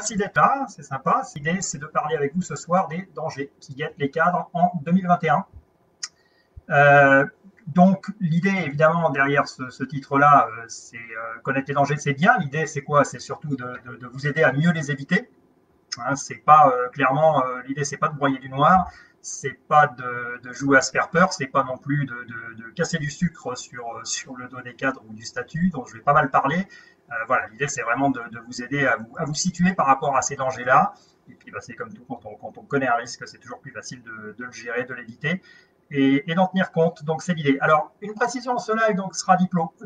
merci d'être là, c'est sympa. L'idée, c'est de parler avec vous ce soir des dangers qui guettent les cadres en 2021. Donc, l'idée, évidemment, derrière ce titre-là, c'est connaître les dangers, c'est bien. L'idée, c'est quoi? C'est surtout de vous aider à mieux les éviter. Hein, c'est pas clairement l'idée, c'est pas de broyer du noir, c'est pas de jouer à se faire peur, c'est pas non plus de casser du sucre sur le dos des cadres ou du statut, dont je vais pas mal parler. Voilà, l'idée, c'est vraiment de vous aider à vous situer par rapport à ces dangers-là. Et puis, c'est comme tout, quand on connaît un risque, c'est toujours plus facile de le gérer, de l'éviter et d'en tenir compte. Donc, c'est l'idée. Alors, une précision, ce live donc, sera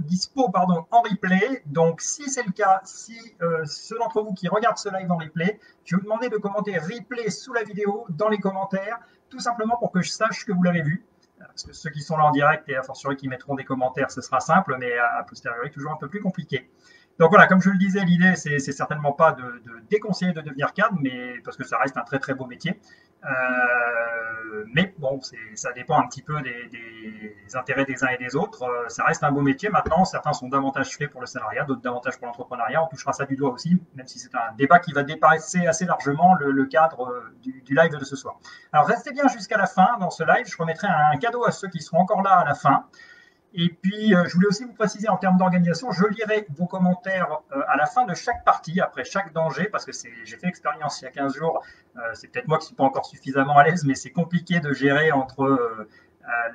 dispo en replay. Donc, si c'est le cas, si ceux d'entre vous qui regardent ce live en replay, je vais vous demander de commenter replay sous la vidéo dans les commentaires, tout simplement pour que je sache que vous l'avez vu. Parce que ceux qui sont là en direct et a fortiori qui mettront des commentaires, ce sera simple, mais a posteriori, toujours un peu plus compliqué. Donc voilà, comme je le disais, l'idée, c'est certainement pas de déconseiller de devenir cadre, mais parce que ça reste un très très beau métier. Mais bon, ça dépend un petit peu des intérêts des uns et des autres. Ça reste un beau métier. Maintenant, certains sont davantage faits pour le salariat, d'autres davantage pour l'entrepreneuriat. On touchera ça du doigt aussi, même si c'est un débat qui va dépasser assez largement le cadre du live de ce soir. Alors, restez bien jusqu'à la fin dans ce live. Je remettrai un cadeau à ceux qui seront encore là à la fin. Et puis, je voulais aussi vous préciser en termes d'organisation, je lirai vos commentaires à la fin de chaque partie, après chaque danger, parce que j'ai fait l'expérience il y a 15 jours. C'est peut-être moi qui ne suis pas encore suffisamment à l'aise, mais c'est compliqué de gérer entre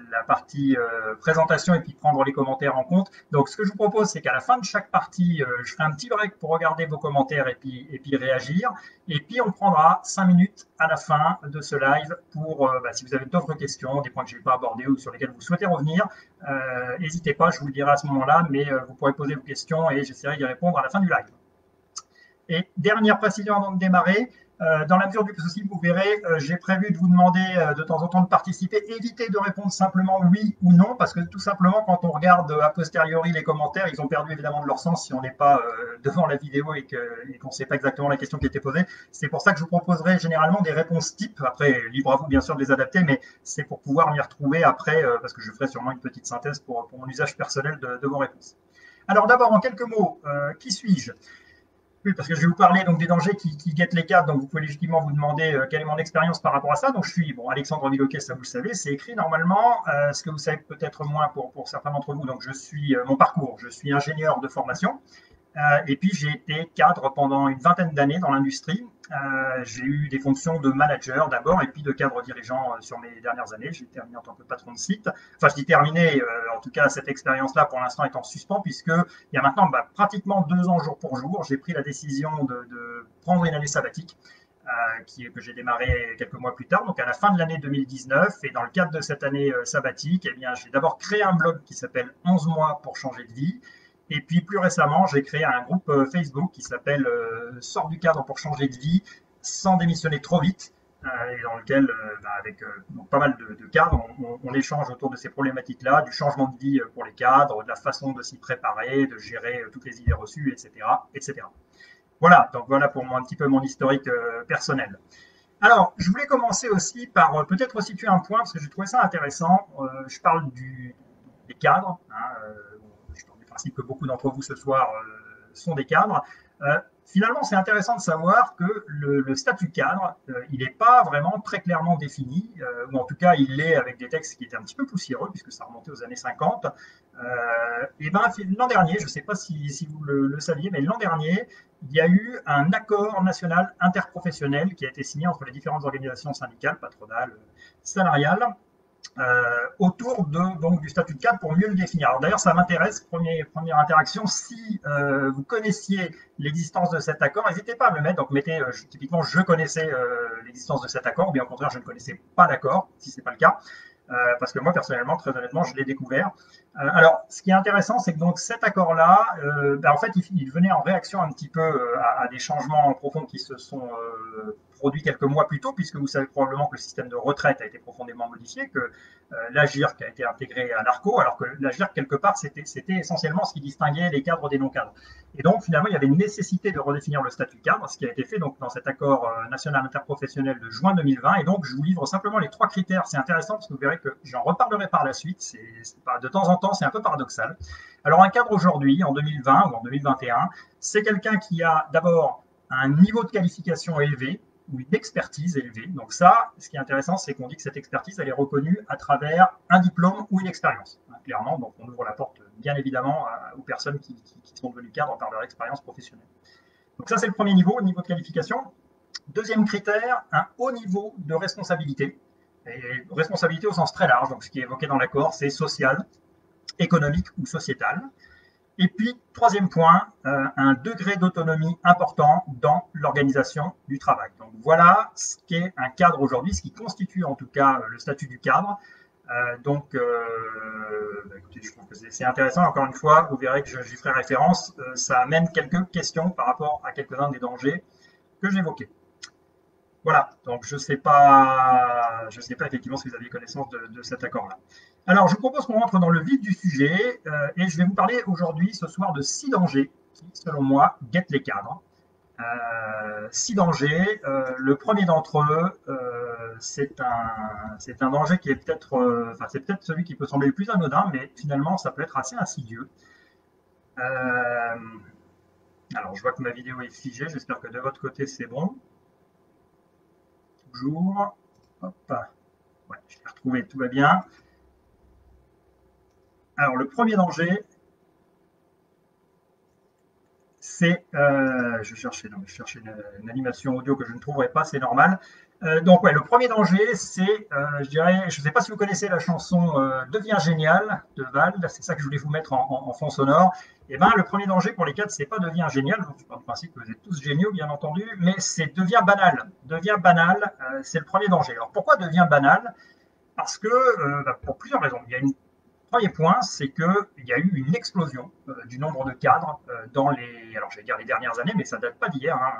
la partie présentation et puis prendre les commentaires en compte. Donc, ce que je vous propose, c'est qu'à la fin de chaque partie, je ferai un petit break pour regarder vos commentaires et puis réagir. Et puis, on prendra 5 minutes à la fin de ce live pour, si vous avez d'autres questions, des points que je n'ai pas abordés ou sur lesquels vous souhaitez revenir, n'hésitez pas, je vous le dirai à ce moment-là, mais vous pourrez poser vos questions et j'essaierai d'y répondre à la fin du live. Et dernière précision avant de démarrer, dans la mesure du possible, vous verrez, j'ai prévu de vous demander de temps en temps de participer. Évitez de répondre simplement oui ou non, parce que tout simplement, quand on regarde a posteriori les commentaires, ils ont perdu évidemment de leur sens si on n'est pas devant la vidéo et qu'on ne sait pas exactement la question qui était posée. C'est pour ça que je vous proposerai généralement des réponses types. Après, libre à vous bien sûr de les adapter, mais c'est pour pouvoir m'y retrouver après, parce que je ferai sûrement une petite synthèse pour mon usage personnel de vos réponses. Alors d'abord, en quelques mots, qui suis-je ? Oui, parce que je vais vous parler donc des dangers qui guettent les cadres, donc vous pouvez légitimement vous demander quelle est mon expérience par rapport à ça. Donc je suis Alexandre Villeauquet, ça vous le savez, c'est écrit normalement. Ce que vous savez peut-être moins pour certains d'entre vous, donc je suis mon parcours, je suis ingénieur de formation. Et puis j'ai été cadre pendant une vingtaine d'années dans l'industrie. J'ai eu des fonctions de manager d'abord et puis de cadre dirigeant sur mes dernières années. J'ai terminé en tant que patron de site. Enfin, je dis terminé, en tout cas cette expérience-là pour l'instant est en suspens puisque il y a maintenant pratiquement 2 ans jour pour jour, j'ai pris la décision de prendre une année sabbatique. Que j'ai démarré quelques mois plus tard, donc à la fin de l'année 2019. Et dans le cadre de cette année sabbatique, eh bien, j'ai d'abord créé un blog qui s'appelle 11 mois pour changer de vie. Et puis plus récemment, j'ai créé un groupe Facebook qui s'appelle Sors du cadre pour changer de vie sans démissionner trop vite, et dans lequel, avec pas mal de cadres, on échange autour de ces problématiques-là, du changement de vie pour les cadres, de la façon de s'y préparer, de gérer toutes les idées reçues, etc., etc. Voilà, donc voilà pour moi un petit peu mon historique personnel. Alors, je voulais commencer aussi par peut-être resituer un point, parce que j'ai trouvé ça intéressant. Je parle des cadres, que beaucoup d'entre vous ce soir sont des cadres. Finalement, c'est intéressant de savoir que le statut cadre, il n'est pas vraiment très clairement défini, ou en tout cas, il l'est avec des textes qui étaient un petit peu poussiéreux, puisque ça remontait aux années 50. Et l'an dernier, je ne sais pas si vous le saviez, mais l'an dernier, il y a eu un accord national interprofessionnel qui a été signé entre les différentes organisations syndicales, patronales, salariales, autour du statut de cadre pour mieux le définir. Alors d'ailleurs, ça m'intéresse, première interaction, si vous connaissiez l'existence de cet accord, n'hésitez pas à me le mettre, donc mettez typiquement je connaissais l'existence de cet accord, ou bien au contraire je ne connaissais pas l'accord, si ce n'est pas le cas, parce que moi personnellement, très honnêtement, je l'ai découvert. Alors, ce qui est intéressant, c'est que donc cet accord-là, en fait, il venait en réaction un petit peu à des changements profonds qui se sont produits quelques mois plus tôt, puisque vous savez probablement que le système de retraite a été profondément modifié, que l'AGIRC a été intégré à l'ARCO, alors que l'AGIRC, quelque part, c'était essentiellement ce qui distinguait les cadres des non-cadres. Et donc, finalement, il y avait une nécessité de redéfinir le statut cadre, ce qui a été fait donc, dans cet accord national interprofessionnel de juin 2020. Et donc, je vous livre simplement les 3 critères. C'est intéressant parce que vous verrez que j'en reparlerai par la suite. De temps en temps, c'est un peu paradoxal. Alors, un cadre aujourd'hui, en 2020 ou en 2021, c'est quelqu'un qui a d'abord un niveau de qualification élevé ou une expertise élevée. Donc ça, ce qui est intéressant, c'est qu'on dit que cette expertise, elle est reconnue à travers un diplôme ou une expérience, hein, clairement. Donc on ouvre la porte, bien évidemment, aux personnes qui sont devenues cadres par leur expérience professionnelle. Donc ça, c'est le premier niveau, le niveau de qualification. Deuxième critère, un haut niveau de responsabilité. Et responsabilité au sens très large, donc ce qui est évoqué dans l'accord, c'est social, économique ou sociétal. Et puis, troisième point, un degré d'autonomie important dans l'organisation du travail. Donc voilà ce qu'est un cadre aujourd'hui, ce qui constitue en tout cas le statut du cadre. Écoutez, je trouve que c'est intéressant. Encore une fois, vous verrez que j'y ferai référence. Ça amène quelques questions par rapport à quelques-uns des dangers que j'évoquais. Voilà, donc je ne sais pas effectivement si vous aviez connaissance de cet accord-là. Alors, je vous propose qu'on rentre dans le vif du sujet et je vais vous parler aujourd'hui, ce soir, de 6 dangers qui, selon moi, guettent les cadres. 6 dangers. Le premier d'entre eux, c'est un danger qui est peut-être, c'est peut-être celui qui peut sembler le plus anodin, mais finalement, ça peut être assez insidieux. Alors, je vois que ma vidéo est figée. J'espère que de votre côté, c'est bon. Toujours. Hop. Ouais, je l'ai retrouvé, tout va bien. Alors, le premier danger, c'est, je cherchais une animation audio que je ne trouverai pas, c'est normal. Donc, ouais, le premier danger, c'est, je dirais, je ne sais pas si vous connaissez la chanson Deviens génial de Vald, c'est ça que je voulais vous mettre en fond sonore. Et ben, le premier danger pour les cadres, c'est pas Deviens génial, je pars du principe que vous êtes tous géniaux, bien entendu, mais c'est Deviens banal. Deviens banal, c'est le premier danger. Alors, pourquoi Deviens banal? Parce que, pour plusieurs raisons. Il y a une premier point, c'est qu'il y a eu une explosion du nombre de cadres dans alors je vais dire les dernières années, mais ça ne date pas d'hier. Hein.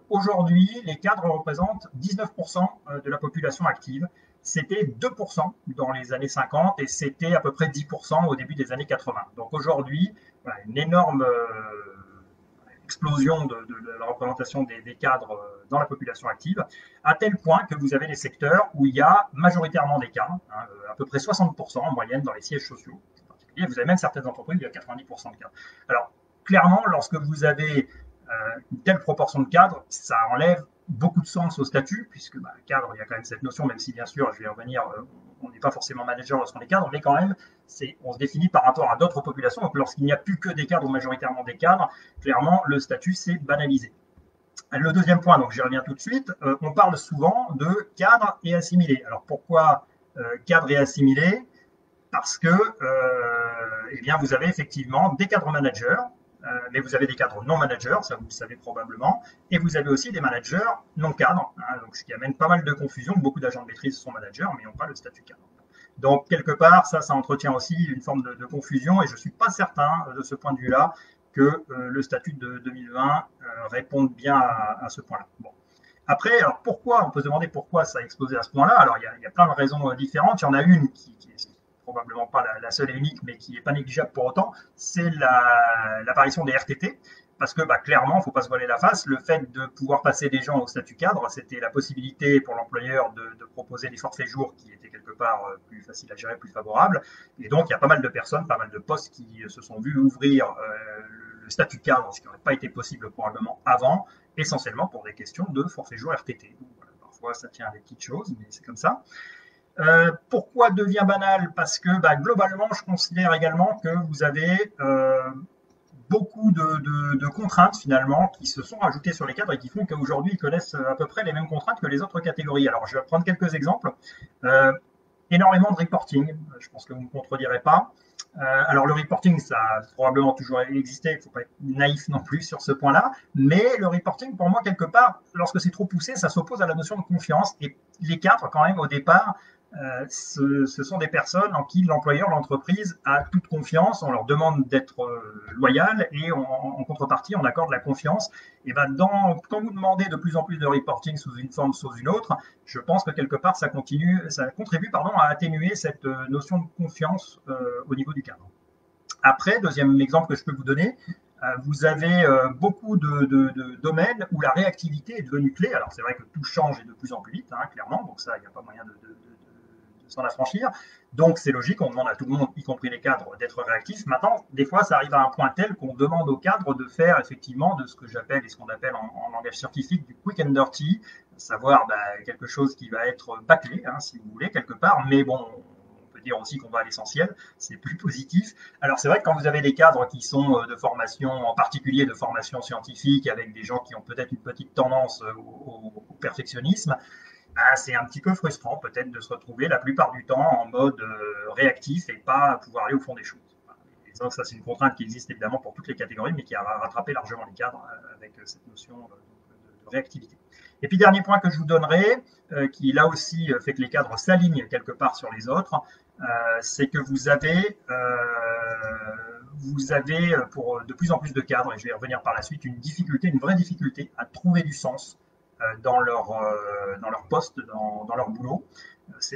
Aujourd'hui, les cadres représentent 19% de la population active. C'était 2% dans les années 50 et c'était à peu près 10% au début des années 80. Donc aujourd'hui, voilà, une énorme explosion de la représentation des cadres dans la population active, à tel point que vous avez des secteurs où il y a majoritairement des cadres, hein, à peu près 60% en moyenne dans les sièges sociaux. Et vous avez même certaines entreprises où il y a 90% de cadres. Alors, clairement, lorsque vous avez une telle proportion de cadres, ça enlève beaucoup de sens au statut, puisque cadre, il y a quand même cette notion, même si bien sûr, je vais y revenir, on n'est pas forcément manager lorsqu'on est cadre, mais quand même, on se définit par rapport à d'autres populations. Donc lorsqu'il n'y a plus que des cadres ou majoritairement des cadres, clairement, le statut s'est banalisé. Le deuxième point, donc j'y reviens tout de suite, on parle souvent de cadre et assimilé. Alors pourquoi cadre et assimilé? Parce que eh bien, vous avez effectivement des cadres managers, mais vous avez des cadres non managers, ça vous le savez probablement, et vous avez aussi des managers non cadres, hein, donc ce qui amène pas mal de confusion. Beaucoup d'agents de maîtrise sont managers, mais n'ont pas le statut cadre. Donc quelque part, ça entretient aussi une forme de confusion, et je ne suis pas certain de ce point de vue-là que le statut de 2020 réponde bien à ce point-là. Bon. Après, alors pourquoi, on peut se demander pourquoi ça a explosé à ce point-là. Alors il y a plein de raisons différentes. Il y en a une qui est probablement pas la seule et unique, mais qui n'est pas négligeable pour autant, c'est l'apparition des RTT. Parce que clairement, il ne faut pas se voiler la face, le fait de pouvoir passer des gens au statut cadre, c'était la possibilité pour l'employeur de proposer des forfaits jours qui étaient quelque part plus faciles à gérer, plus favorables. Et donc, il y a pas mal de personnes, pas mal de postes qui se sont vus ouvrir le statut cadre, ce qui n'aurait pas été possible probablement avant, essentiellement pour des questions de forfait jour RTT. Donc, voilà, parfois, ça tient à des petites choses, mais c'est comme ça. Pourquoi devient banal? Parce que globalement, je considère également que vous avez beaucoup de contraintes finalement qui se sont ajoutées sur les cadres et qui font qu'aujourd'hui ils connaissent à peu près les mêmes contraintes que les autres catégories. Alors je vais prendre quelques exemples. Énormément de reporting, je pense que vous ne me contredirez pas. Alors le reporting, ça a probablement toujours existé, il ne faut pas être naïf non plus sur ce point-là, mais le reporting, pour moi, quelque part, lorsque c'est trop poussé, ça s'oppose à la notion de confiance, et les cadres, quand même, au départ, ce sont des personnes en qui l'employeur, l'entreprise a toute confiance. On leur demande d'être loyal et en contrepartie, on accorde la confiance. Et quand vous demandez de plus en plus de reporting sous une forme, sous une autre, je pense que quelque part, ça contribue à atténuer cette notion de confiance au niveau du cadre. Après, deuxième exemple que je peux vous donner, vous avez beaucoup de domaines où la réactivité est devenue clé. Alors c'est vrai que tout change et de plus en plus vite, hein, clairement, donc ça, il n'y a pas moyen de s'en affranchir. Donc c'est logique, on demande à tout le monde, y compris les cadres, d'être réactifs. Maintenant, des fois, ça arrive à un point tel qu'on demande aux cadres de faire effectivement de ce que j'appelle et ce qu'on appelle en langage scientifique du quick and dirty, savoir quelque chose qui va être bâclé, hein, si vous voulez, quelque part, mais bon, on peut dire aussi qu'on va à l'essentiel, c'est plus positif. Alors c'est vrai que quand vous avez des cadres qui sont de formation, en particulier de formation scientifique, avec des gens qui ont peut-être une petite tendance au perfectionnisme, c'est un petit peu frustrant peut-être de se retrouver la plupart du temps en mode réactif et pas pouvoir aller au fond des choses. Et donc ça, c'est une contrainte qui existe évidemment pour toutes les catégories, mais qui a rattrapé largement les cadres avec cette notion de réactivité. Et puis dernier point que je vous donnerai, qui là aussi fait que les cadres s'alignent quelque part sur les autres, c'est que vous avez pour de plus en plus de cadres, et je vais y revenir par la suite, une vraie difficulté à trouver du sens dans leur poste, dans leur boulot.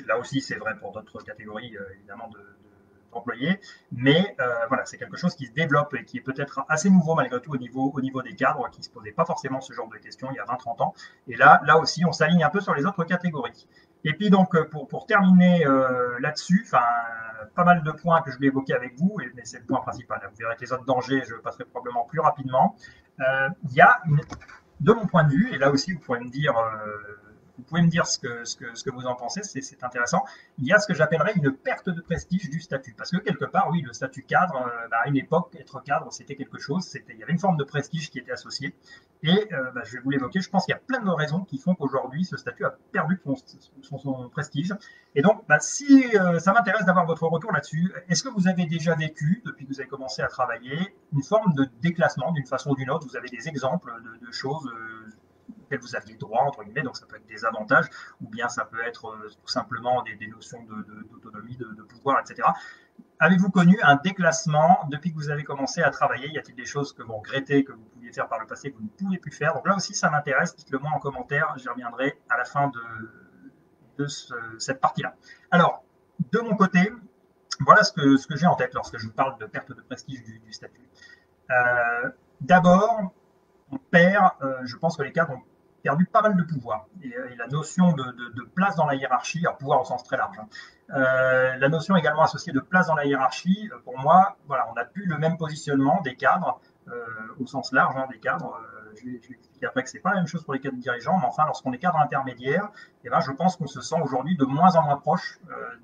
Là aussi, c'est vrai pour d'autres catégories, évidemment, d'employés. Mais voilà, c'est quelque chose qui se développe et qui est peut-être assez nouveau malgré tout au niveau des cadres, qui ne se posaient pas forcément ce genre de questions il y a 20-30 ans. Et là aussi, on s'aligne un peu sur les autres catégories. Et puis donc, pour terminer là-dessus, pas mal de points que je vais évoquer avec vous, mais c'est le point principal. Vous verrez que les autres dangers, je passerai probablement plus rapidement. Il y a de mon point de vue, et là aussi vous pouvez me dire ce que vous en pensez, c'est intéressant. Il y a ce que j'appellerais une perte de prestige du statut. Parce que quelque part, oui, le statut cadre, à une époque, être cadre, c'était quelque chose, il y avait une forme de prestige qui était associée. Et je vais vous l'évoquer, je pense qu'il y a plein de raisons qui font qu'aujourd'hui, ce statut a perdu son prestige. Et donc, si ça m'intéresse d'avoir votre retour là-dessus, est-ce que vous avez déjà vécu, depuis que vous avez commencé à travailler, une forme de déclassement d'une façon ou d'une autre? Vous avez des exemples de choses auxquelles vous aviez droit, entre guillemets, donc ça peut être des avantages, ou bien ça peut être tout simplement des notions d'autonomie, de pouvoir, etc. Avez-vous connu un déclassement depuis que vous avez commencé à travailler? Y a-t-il des choses que vous regrettez, que vous pouviez faire par le passé, que vous ne pouvez plus faire? Donc là aussi, ça m'intéresse. Dites-le moi en commentaire. J'y reviendrai à la fin de cette partie-là. Alors, de mon côté, voilà ce que j'ai en tête lorsque je vous parle de perte de prestige du statut. D'abord, je pense que les cadres ont perdu pas mal de pouvoir. Et la notion de place dans la hiérarchie, alors pouvoir au sens très large, la notion également associée de place dans la hiérarchie, pour moi, voilà, on n'a plus le même positionnement des cadres, au sens large, des cadres. Je vais expliquer après que ce n'est pas la même chose pour les cadres dirigeants, mais enfin, lorsqu'on est cadre intermédiaire, je pense qu'on se sent aujourd'hui de moins en moins proche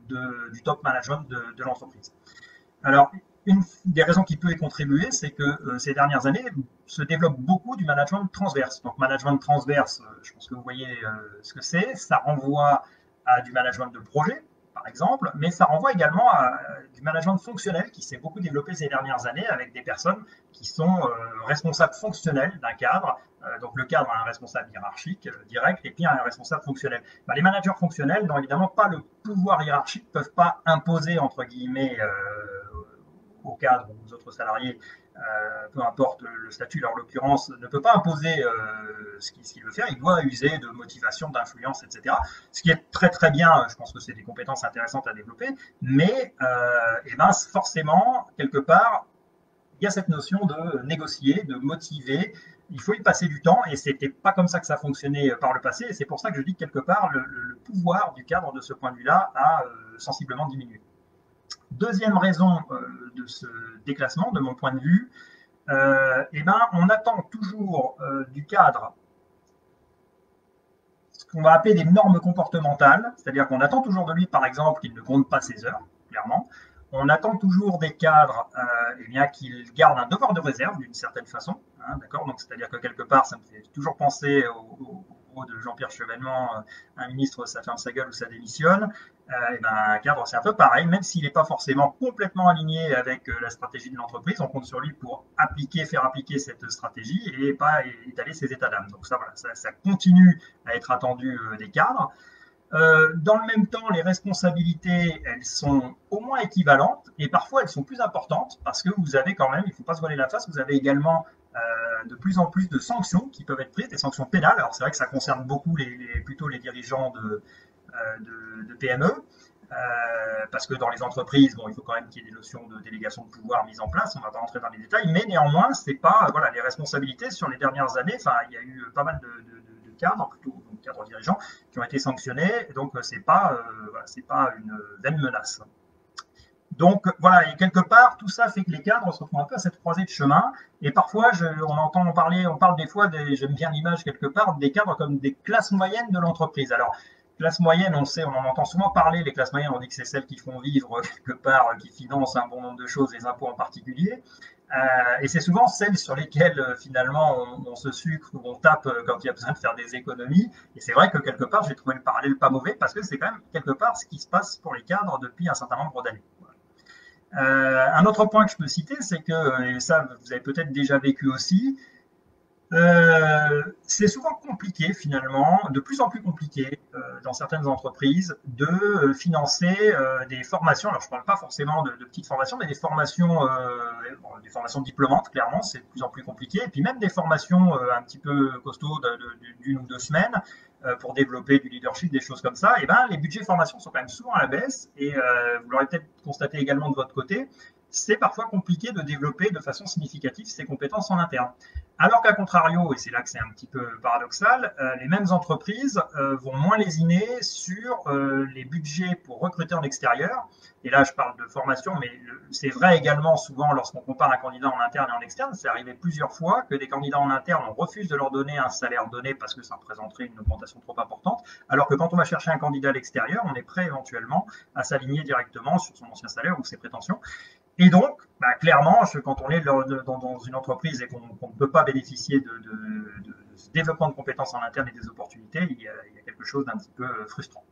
du top management de l'entreprise. Alors, une des raisons qui peut y contribuer, c'est que ces dernières années se développe beaucoup du management transverse. Donc, management transverse, je pense que vous voyez ce que c'est. Ça renvoie à du management de projet, par exemple, mais ça renvoie également à du management fonctionnel qui s'est beaucoup développé ces dernières années avec des personnes qui sont responsables fonctionnels d'un cadre. Donc, le cadre a un responsable hiérarchique direct et puis un responsable fonctionnel. Les managers fonctionnels n'ont évidemment pas le pouvoir hiérarchique, ne peuvent pas imposer, entre guillemets, aux cadres ou aux autres salariés, peu importe le statut, en l'occurrence, ne peut pas imposer ce qu'il veut faire, il doit user de motivation, d'influence, etc. Ce qui est très très bien, je pense que c'est des compétences intéressantes à développer, mais forcément, quelque part, il y a cette notion de négocier, de motiver, il faut y passer du temps, et c'était pas comme ça que ça fonctionnait par le passé, et c'est pour ça que je dis que quelque part, le pouvoir du cadre de ce point de vue-là a sensiblement diminué. Deuxième raison de ce déclassement, de mon point de vue, on attend toujours du cadre ce qu'on va appeler des normes comportementales, c'est-à-dire qu'on attend toujours de lui, par exemple, qu'il ne compte pas ses heures, clairement. On attend toujours des cadres qu'ils gardent un devoir de réserve d'une certaine façon, d'accord. Donc, c'est-à-dire que quelque part, ça me fait toujours penser au de Jean-Pierre Chevènement, un ministre, ça ferme sa gueule ou ça démissionne. Un cadre, c'est un peu pareil, même s'il n'est pas forcément complètement aligné avec la stratégie de l'entreprise, on compte sur lui pour faire appliquer cette stratégie et pas étaler ses états d'âme. Donc ça, voilà, ça continue à être attendu des cadres. Dans le même temps, les responsabilités, elles sont au moins équivalentes et parfois elles sont plus importantes parce que vous avez quand même, il ne faut pas se voiler la face, vous avez également de plus en plus de sanctions qui peuvent être prises, des sanctions pénales. Alors c'est vrai que ça concerne beaucoup plutôt les dirigeants de PME, parce que dans les entreprises, il faut quand même qu'il y ait des notions de délégation de pouvoir mises en place, on ne va pas rentrer dans les détails, mais néanmoins, c'est pas, les responsabilités sur les dernières années, il y a eu pas mal de cadres, plutôt cadres dirigeants, qui ont été sanctionnés, donc c'est pas c'est pas une vaine menace. Donc voilà, et quelque part, tout ça fait que les cadres se retrouvent un peu à cette croisée de chemin. Et parfois, on parle des fois, j'aime bien l'image quelque part, des cadres comme des classes moyennes de l'entreprise. Alors, classe moyenne, on sait, on en entend souvent parler, les classes moyennes, on dit que c'est celles qui font vivre quelque part, qui financent un bon nombre de choses, les impôts en particulier. Et c'est souvent celles sur lesquelles finalement on se sucre ou on tape quand il y a besoin de faire des économies. Et c'est vrai que quelque part, j'ai trouvé le parallèle pas mauvais parce que c'est quand même quelque part ce qui se passe pour les cadres depuis un certain nombre d'années. Un autre point que je peux citer, c'est que, et ça vous avez peut-être déjà vécu aussi, c'est souvent compliqué finalement, de plus en plus compliqué dans certaines entreprises de financer des formations. Alors je ne parle pas forcément de petites formations, mais des formations diplômantes, clairement, c'est de plus en plus compliqué. Et puis même des formations un petit peu costauds d'une ou deux semaines pour développer du leadership, des choses comme ça. Et ben les budgets formation sont quand même souvent à la baisse. Et vous l'aurez peut-être constaté également de votre côté, c'est parfois compliqué de développer de façon significative ces compétences en interne. Alors qu'à contrario, et c'est là que c'est un petit peu paradoxal, les mêmes entreprises vont moins lésiner sur les budgets pour recruter en extérieur. Et là, je parle de formation, mais c'est vrai également souvent lorsqu'on compare un candidat en interne et en externe. C'est arrivé plusieurs fois que des candidats en interne, on refuse de leur donner un salaire donné parce que ça représenterait une augmentation trop importante, alors que quand on va chercher un candidat à l'extérieur, on est prêt éventuellement à s'aligner directement sur son ancien salaire ou ses prétentions. Et donc, clairement, quand on est dans une entreprise et qu'on ne peut pas bénéficier de ce développement de compétences en interne et des opportunités, il y a quelque chose d'un petit peu frustrant.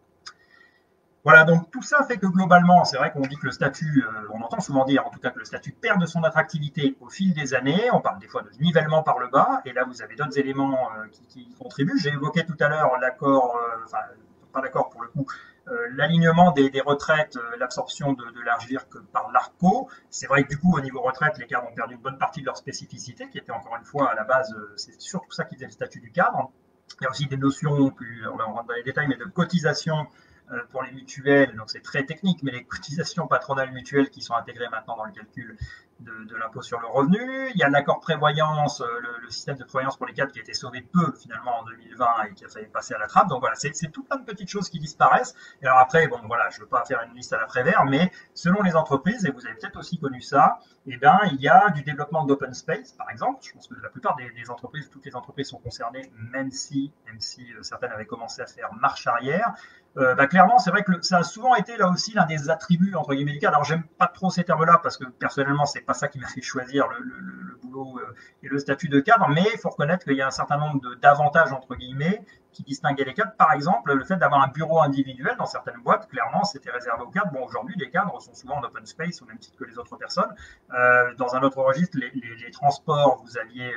Voilà, donc tout ça fait que globalement, c'est vrai qu'on dit que le statut, on entend souvent dire en tout cas que le statut perd de son attractivité au fil des années. On parle des fois de nivellement par le bas, et là vous avez d'autres éléments qui contribuent. J'ai évoqué tout à l'heure l'accord, enfin pas l'accord pour le coup, l'alignement des retraites, l'absorption de l'AGIRC par l'ARCO. C'est vrai que du coup, au niveau retraite, les cadres ont perdu une bonne partie de leur spécificité, qui était encore une fois à la base, c'est surtout ça qui faisait le statut du cadre. Il y a aussi des notions, on rentre dans les détails, mais de cotisation pour les mutuelles, donc c'est très technique, mais les cotisations patronales mutuelles qui sont intégrées maintenant dans le calcul de l'impôt sur le revenu. Il y a l'accord prévoyance, le système de prévoyance pour les cadres qui a été sauvé peu finalement en 2020 et qui a failli passer à la trappe. Donc voilà, c'est tout plein de petites choses qui disparaissent. Et alors après, bon voilà, je ne veux pas faire une liste à la Prévert, mais selon les entreprises, et vous avez peut-être aussi connu ça, eh ben, il y a du développement d'open space, par exemple. Je pense que la plupart des entreprises, toutes les entreprises sont concernées, même si certaines avaient commencé à faire marche arrière. Clairement, c'est vrai que ça a souvent été là aussi l'un des attributs entre guillemets du cadre. Alors j'aime pas trop ces termes-là parce que personnellement c'est pas ça qui m'a fait choisir le boulot et le statut de cadre, mais il faut reconnaître qu'il y a un certain nombre d'avantages entre guillemets qui distinguaient les cadres. Par exemple, le fait d'avoir un bureau individuel dans certaines boîtes, clairement, c'était réservé aux cadres. Bon, aujourd'hui, les cadres sont souvent en open space au même titre que les autres personnes. Dans un autre registre, les transports, vous aviez,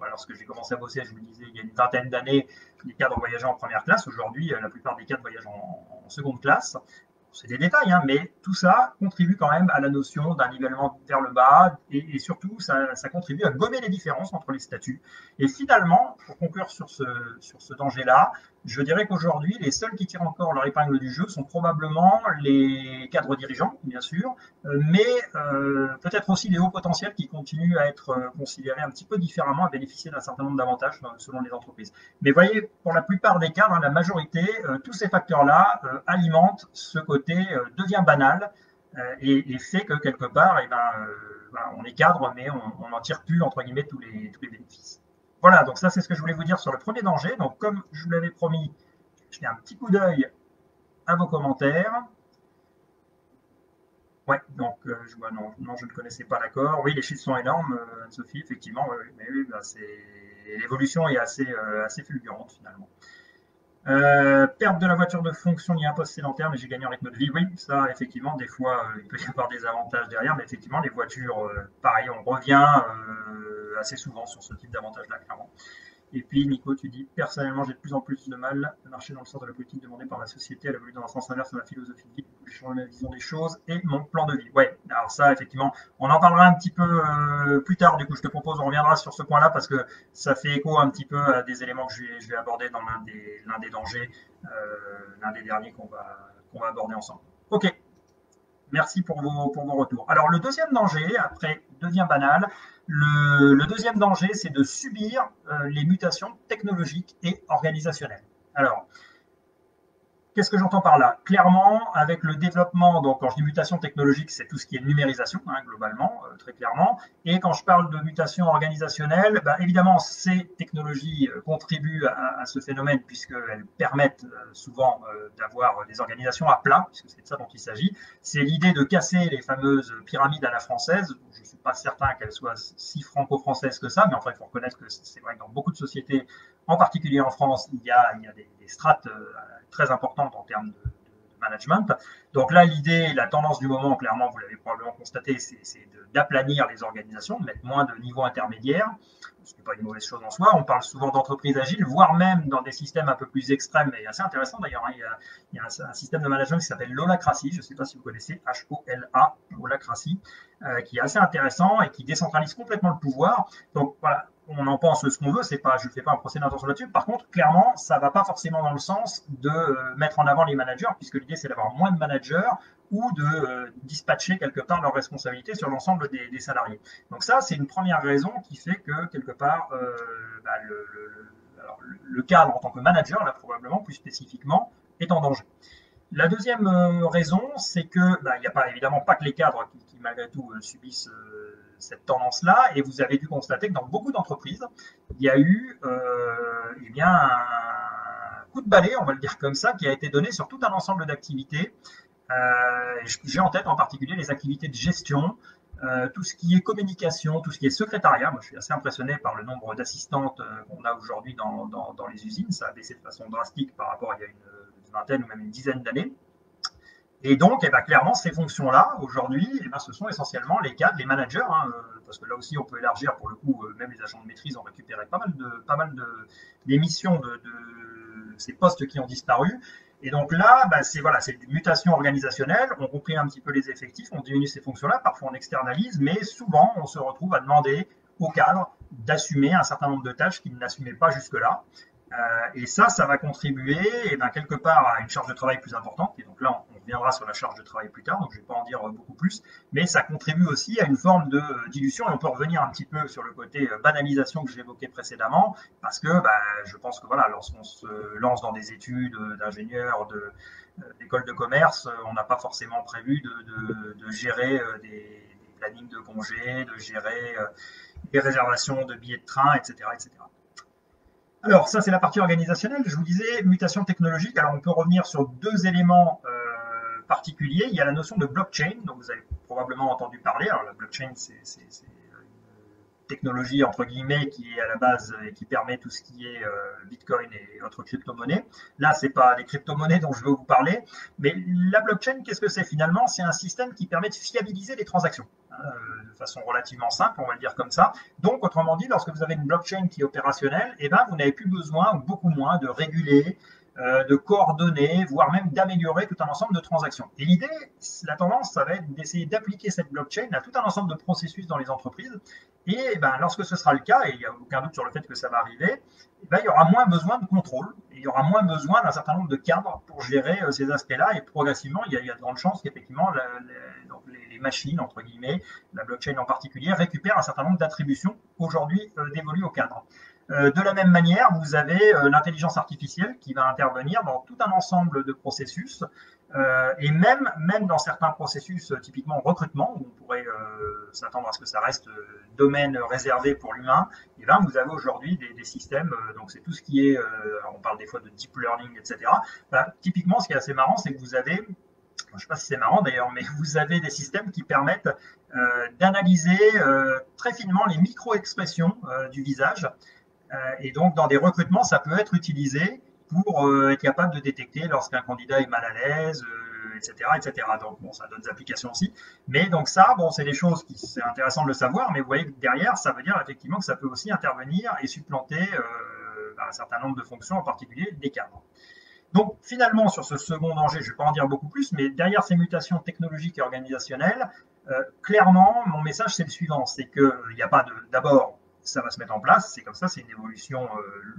lorsque j'ai commencé à bosser, je vous disais, il y a une vingtaine d'années, les cadres voyageaient en première classe. Aujourd'hui, la plupart des cadres voyagent en seconde classe. C'est des détails, hein, mais tout ça contribue quand même à la notion d'un nivellement vers le bas et surtout, ça contribue à gommer les différences entre les statuts. Et finalement, pour conclure sur ce danger-là, je dirais qu'aujourd'hui, les seuls qui tirent encore leur épingle du jeu sont probablement les cadres dirigeants, bien sûr, mais peut-être aussi les hauts potentiels qui continuent à être considérés un petit peu différemment, à bénéficier d'un certain nombre d'avantages selon les entreprises. Mais voyez, pour la plupart des cadres, la majorité, tous ces facteurs-là alimentent ce côté devient banal et fait que quelque part, on est cadre, mais on n'en tire plus entre guillemets tous les bénéfices. Voilà, donc ça c'est ce que je voulais vous dire sur le premier danger. Donc comme je vous l'avais promis, je fais un petit coup d'œil à vos commentaires. Ouais, donc je vois, non, je ne connaissais pas l'accord. Oui, les chiffres sont énormes, Anne-Sophie, effectivement, mais oui, l'évolution est assez fulgurante finalement. Perte de la voiture de fonction liée à un poste sédentaire, mais j'ai gagné en rythme de vie. Oui, ça, effectivement, des fois, il peut y avoir des avantages derrière, mais effectivement, les voitures, pareil, on revient assez souvent sur ce type d'avantage-là, clairement. Et puis, Nico, tu dis, personnellement, j'ai de plus en plus de mal à marcher dans le sens de la politique demandée par la société. Elle évolue dans un sens inverse à ma philosophie de vie. J'ai changé ma vision des choses et mon plan de vie. Ouais, alors ça, effectivement, on en parlera un petit peu plus tard. Du coup, je te propose, on reviendra sur ce point-là parce que ça fait écho un petit peu à des éléments que je vais aborder dans l'un des dangers, l'un des derniers qu'on va aborder ensemble. Ok. Merci pour vos retours. Alors, le deuxième danger, après, devient banal. Le deuxième danger, c'est de subir les mutations technologiques et organisationnelles. Alors, Qu'est-ce que j'entends par là? Clairement, avec le développement, donc quand je dis mutation technologique, c'est tout ce qui est numérisation, hein, globalement, très clairement. Et quand je parle de mutation organisationnelle, bah, évidemment, ces technologies contribuent à ce phénomène puisqu'elles permettent souvent d'avoir des organisations à plat, puisque c'est de ça dont il s'agit. C'est l'idée de casser les fameuses pyramides à la française. Je ne suis pas certain qu'elles soient si franco-françaises que ça, mais enfin, il faut reconnaître que c'est vrai que dans beaucoup de sociétés, en particulier en France, il y a des strates très importantes en termes de management. Donc là, l'idée, la tendance du moment, clairement, vous l'avez probablement constaté, c'est d'aplanir les organisations, de mettre moins de niveaux intermédiaires, ce qui n'est pas une mauvaise chose en soi. On parle souvent d'entreprises agiles, voire même dans des systèmes un peu plus extrêmes et assez intéressants. D'ailleurs, il y a un système de management qui s'appelle l'holacratie, je ne sais pas si vous connaissez, H-O-L-A, holacratie, qui est assez intéressant et qui décentralise complètement le pouvoir. Donc voilà, on en pense ce qu'on veut, c'est pas, je ne fais pas un procès d'intention là-dessus. Par contre, clairement, ça ne va pas forcément dans le sens de mettre en avant les managers, puisque l'idée c'est d'avoir moins de managers ou de dispatcher quelque part leurs responsabilités sur l'ensemble des salariés. Donc ça, c'est une première raison qui fait que quelque part, bah, le cadre en tant que manager, là probablement plus spécifiquement, est en danger. La deuxième raison, c'est que bah, il n'y a pas évidemment pas que les cadres qui malgré tout subissent cette tendance-là, et vous avez dû constater que dans beaucoup d'entreprises, il y a eu eh bien, un coup de balai, on va le dire comme ça, qui a été donné sur tout un ensemble d'activités. J'ai en tête en particulier les activités de gestion, tout ce qui est communication, tout ce qui est secrétariat. Moi, je suis assez impressionné par le nombre d'assistantes qu'on a aujourd'hui dans les usines. Ça a baissé de façon drastique par rapport à il y a une vingtaine ou même une dizaine d'années. Et donc, eh ben, clairement, ces fonctions-là, aujourd'hui, eh ben, ce sont essentiellement les cadres, les managers, hein, parce que là aussi, on peut élargir, pour le coup, même les agents de maîtrise ont récupéré pas mal des missions de ces postes qui ont disparu. Et donc là, bah, c'est une mutation organisationnelle, on comprime un petit peu les effectifs, on diminue ces fonctions-là, parfois on externalise, mais souvent, on se retrouve à demander aux cadres d'assumer un certain nombre de tâches qu'ils n'assumaient pas jusque-là. Et ça va contribuer ben, quelque part à une charge de travail plus importante. Et donc là, on reviendra sur la charge de travail plus tard, donc je ne vais pas en dire beaucoup plus. Mais ça contribue aussi à une forme de dilution. Et on peut revenir un petit peu sur le côté banalisation que j'évoquais précédemment, parce que bah, je pense que voilà, lorsqu'on se lance dans des études d'ingénieur, d'école de commerce, on n'a pas forcément prévu de gérer des plannings de congés, de gérer des réservations de billets de train, etc., etc. Alors, ça, c'est la partie organisationnelle. Je vous disais, mutation technologique. Alors, on peut revenir sur deux éléments particuliers. Il y a la notion de blockchain, dont vous avez probablement entendu parler. Alors, la blockchain, c'est une technologie, entre guillemets, qui est à la base et qui permet tout ce qui est Bitcoin et autres crypto-monnaies. Là, ce n'est pas les crypto-monnaies dont je veux vous parler. Mais la blockchain, qu'est-ce que c'est finalement? C'est un système qui permet de fiabiliser les transactions. De façon relativement simple, on va le dire comme ça. Donc, autrement dit, lorsque vous avez une blockchain qui est opérationnelle, eh ben, vous n'avez plus besoin, ou beaucoup moins, de réguler, de coordonner, voire même d'améliorer tout un ensemble de transactions. Et l'idée, la tendance, ça va être d'essayer d'appliquer cette blockchain à tout un ensemble de processus dans les entreprises. Et ben, lorsque ce sera le cas, et il n'y a aucun doute sur le fait que ça va arriver, eh ben, il y aura moins besoin de contrôle, et il y aura moins besoin d'un certain nombre de cadres pour gérer ces aspects-là, et progressivement, il y a de grandes chances qu'effectivement, les machines, entre guillemets, la blockchain en particulier, récupèrent un certain nombre d'attributions aujourd'hui dévolues aux cadres. De la même manière, vous avez l'intelligence artificielle qui va intervenir dans tout un ensemble de processus, et même dans certains processus, typiquement recrutement, où on pourrait s'attendre à ce que ça reste domaine réservé pour l'humain, et ben vous avez aujourd'hui des systèmes, donc c'est tout ce qui est, on parle des fois de deep learning, etc. Ben, typiquement, ce qui est assez marrant, c'est que vous avez, je ne sais pas si c'est marrant d'ailleurs, mais vous avez des systèmes qui permettent d'analyser très finement les micro-expressions du visage. Et donc, dans des recrutements, ça peut être utilisé pour être capable de détecter lorsqu'un candidat est mal à l'aise, etc., etc. Donc, bon, ça a d'autres applications aussi. Mais donc ça, bon, c'est des choses qui c'est intéressant de le savoir, mais vous voyez que derrière, ça veut dire effectivement que ça peut aussi intervenir et supplanter un certain nombre de fonctions, en particulier des cadres. Donc, finalement, sur ce second danger, je ne vais pas en dire beaucoup plus, mais derrière ces mutations technologiques et organisationnelles, clairement, mon message, c'est le suivant, c'est qu'il n'y a pas de, d'abord, ça va se mettre en place, c'est comme ça, c'est une évolution